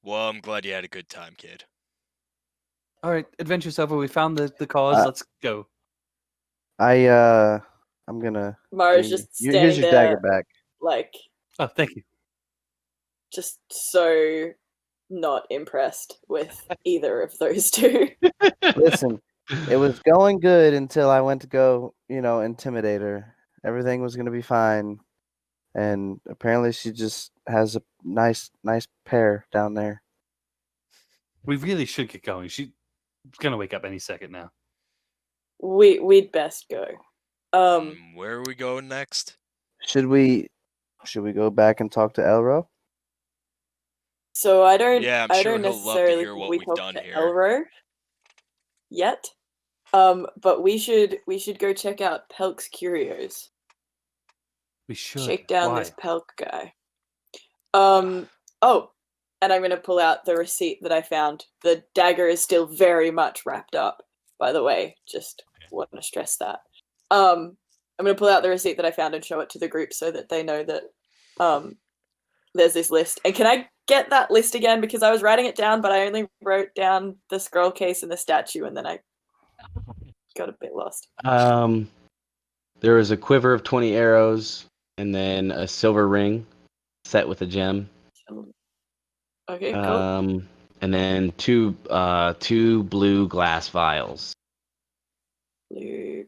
C: Well, I'm glad you had a good time, kid.
A: All right, adventure's over. We found the cause. Let's go.
E: I'm gonna.
B: Mara's just standing
E: here's your
B: there,
E: dagger back.
B: like,
A: Oh, thank you.
B: just so not impressed with either of those two.
E: Listen, it was going good until I went to go, intimidate her. Everything was gonna be fine, and apparently she just has a nice pair down there.
A: We really should get going. She's gonna wake up any second now.
B: We'd best go.
C: Where are we going next?
E: Should we go back and talk to Elro?
B: So I don't.
C: Yeah, I'm
B: I
C: sure
B: don't
C: he'll love to
B: necessarily
C: hear what
B: we
C: we've
B: talk
C: done
B: to
C: here.
B: Elro yet. But we should go check out Pelk's Curios.
A: We should.
B: Shake down
A: Why?
B: this Pelk guy. Oh, and I'm gonna pull out the receipt that I found. The dagger is still very much wrapped up, by the way. Just want to stress that. I'm gonna pull out the receipt that I found and show it to the group so that they know that there's this list. And can I get that list again? Because I was writing it down, but I only wrote down the scroll case and the statue, and then I got a bit lost.
D: There was a quiver of 20 arrows, and then a silver ring set with a gem.
B: Okay, cool.
D: And then two blue glass vials.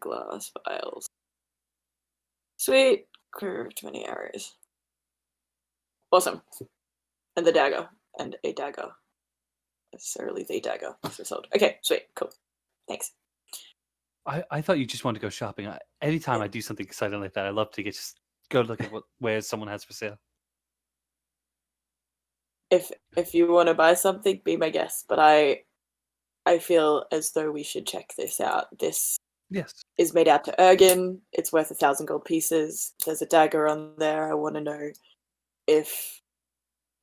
B: glass vials. Sweet. Crew of 20 arrows. Awesome. And the dagger. And a dagger. Necessarily the dagger. So sold. Okay, sweet. Cool. Thanks.
A: I thought you just wanted to go shopping. Anytime I do something exciting like that, I love to just go look at what wares someone has for sale.
B: If you want to buy something, be my guest. But I feel as though we should check this out. This
A: Yes.
B: is made out to Ergen. It's worth 1,000 gold pieces. There's a dagger on there. I want to know if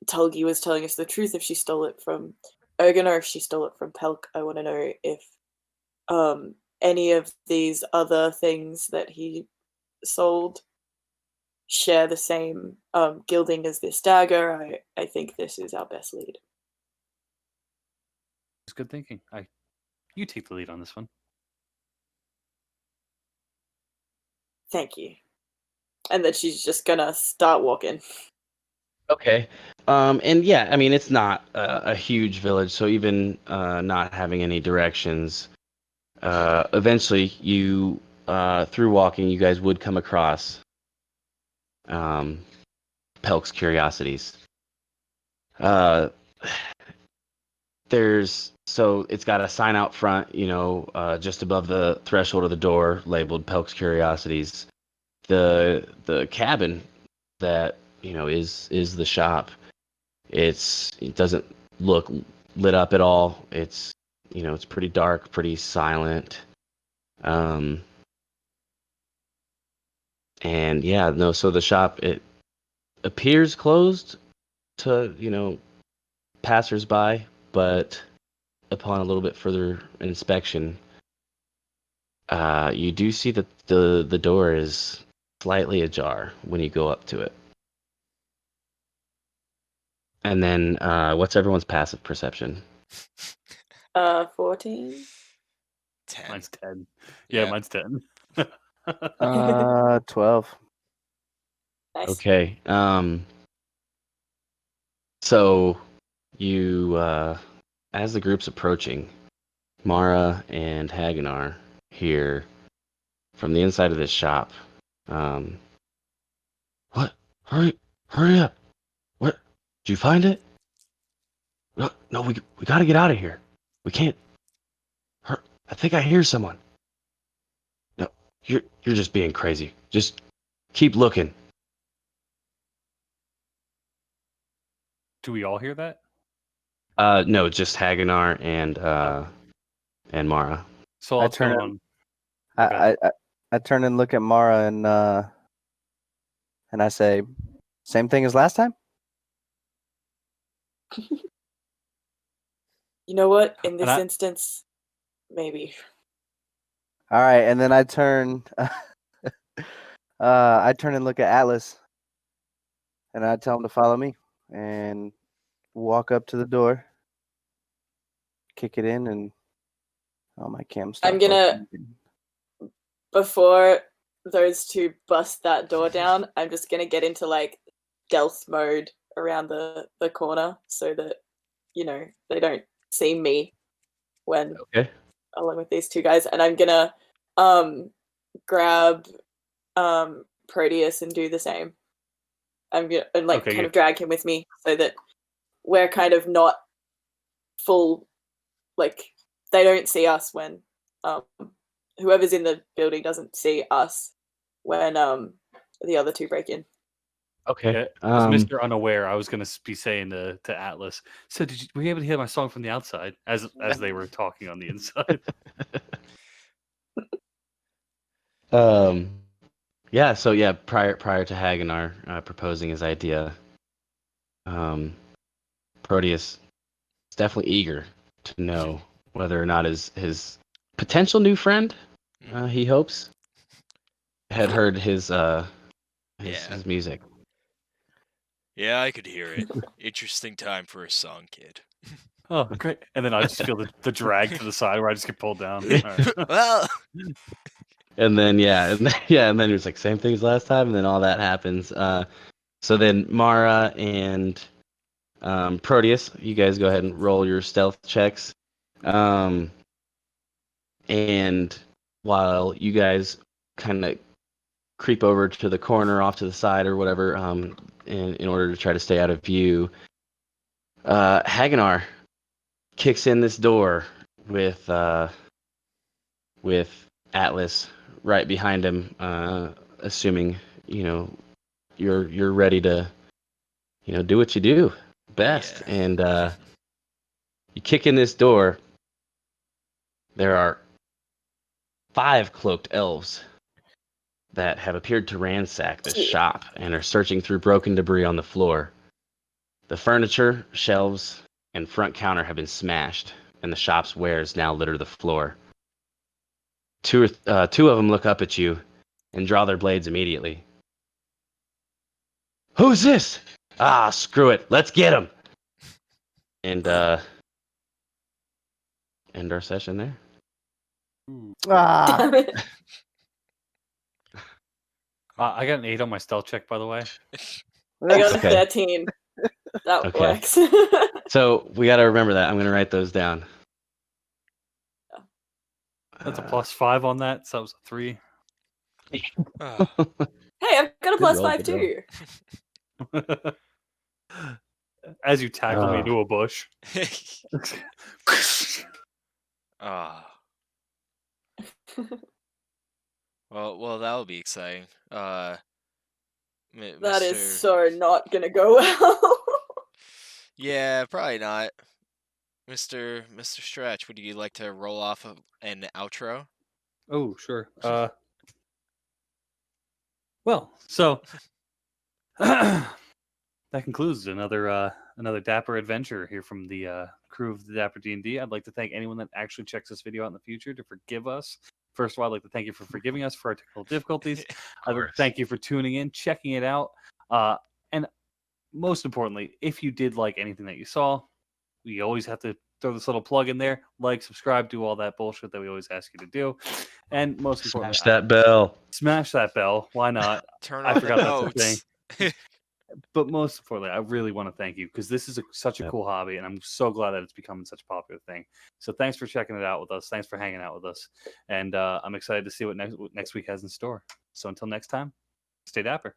B: Tulgi was telling us the truth, if she stole it from Ergen or if she stole it from Pelk. I want to know if any of these other things that he sold share the same gilding as this dagger. I think this is our best lead.
A: It's good thinking. You take the lead on this one.
B: Thank you. And then she's just gonna start walking.
D: Okay. And yeah, I mean, it's not a huge village, so even not having any directions, eventually you, through walking, you guys would come across Pelk's Curiosities. So it's got a sign out front, just above the threshold of the door labeled Pelk's Curiosities. The cabin that, is the shop. It doesn't look lit up at all. It's pretty dark, pretty silent. And yeah, no, so the shop, it appears closed to, passersby, but upon a little bit further inspection, you do see that the door is slightly ajar when you go up to it. And then, what's everyone's passive perception?
B: 14.
C: 10.
A: Mine's 10. Yeah,
C: Yeah.
A: mine's 10.
E: 12.
B: Nice.
D: Okay. So you, as the group's approaching, Mara and Haganar hear from the inside of this shop. What? Hurry up! What? Did you find it? No, we gotta get out of here. We can't. I think I hear someone. No, you're just being crazy. Just keep looking.
A: Do we all hear that?
D: No, just Haganar and Mara.
A: So
E: I
A: I'll
E: turn
A: turn
E: it-
A: on.
E: I turn and look at Mara and I say, same thing as last time?
B: You know what? In
A: And
B: this
A: I-
B: instance, maybe.
E: All right, and then I turn I turn and look at Atlas and I tell him to follow me and walk up to the door, kick it in, and my cam stopped
B: I'm gonna-
E: working.
B: Before those two bust that door down, I'm just gonna get into like stealth mode around the corner so that they don't see me when
D: Okay.
B: along with these two guys, and I'm gonna grab Proteus and do the same. I'm gonna
A: Okay,
B: kind
A: yeah.
B: of drag him with me so that we're kind of not full, like they don't see us when whoever's in the building doesn't see us when the other two break in.
D: Okay.
A: Yeah, as Mr. Unaware, I was going to be saying to Atlas, so were you able to hear my song from the outside as they were talking on the inside?
D: Yeah. So yeah, prior to Haganar proposing his idea, Proteus is definitely eager to know whether or not his potential new friend, he hopes, had heard his music.
C: Yeah, I could hear it. Interesting time for a song, kid.
A: Oh, great. And then I just feel the drag to the side where I just get pulled down. All right.
C: Well,
D: And then and then it was like same thing as last time, and then all that happens. So then Mara and Proteus, you guys go ahead and roll your stealth checks. And while you guys kind of creep over to the corner off to the side or whatever, in order to try to stay out of view, Haganar kicks in this door with Atlas right behind him, assuming you're ready to do what you do best.
C: Yeah.
D: And you kick in this door. There are 5 cloaked elves that have appeared to ransack this shop and are searching through broken debris on the floor. The furniture, shelves, and front counter have been smashed, and the shop's wares now litter the floor. Two of them look up at you and draw their blades immediately. Who's this? Ah, screw it. Let's get him. And end our session there.
E: Ah,
B: Damn it.
A: I got an 8 on my stealth check, by the way.
B: I got
D: Okay.
B: a 13. That
D: Okay.
B: works.
D: So we got to remember that. I'm going to write those down.
A: That's a +5 on that, so that was a 3.
C: Ah,
B: Hey, I've got a
D: Good
B: plus
D: roll,
B: 5
D: good roll.
B: too.
A: As you tackle me into a bush.
C: ah. Well, that'll be exciting.
B: That
C: Mr.
B: is so not gonna go well.
C: Yeah, probably not. Mr. Stretch, would you like to roll off an outro?
A: Oh, sure. Well, so that concludes another Dapper adventure here from the crew of the Dapper DnD. I'd like to thank anyone that actually checks this video out in the future to forgive us. First of all, I'd like to thank you for forgiving us for our technical difficulties. I'd like to thank you for tuning in, checking it out, and most importantly, if you did like anything that you saw, we always have to throw this little plug in there. Like, subscribe, do all that bullshit that we always ask you to do. And most importantly,
D: Smash that bell.
A: smash that bell. Why not?
C: Turn
A: I
C: on
A: forgot
C: the
A: that's a
C: notes.
A: But most importantly, I really want to thank you because this is such a
D: Yep.
A: cool hobby, and I'm so glad that it's becoming such a popular thing. So thanks for checking it out with us. Thanks for hanging out with us, and I'm excited to see what next week has in store. So until next time, stay dapper.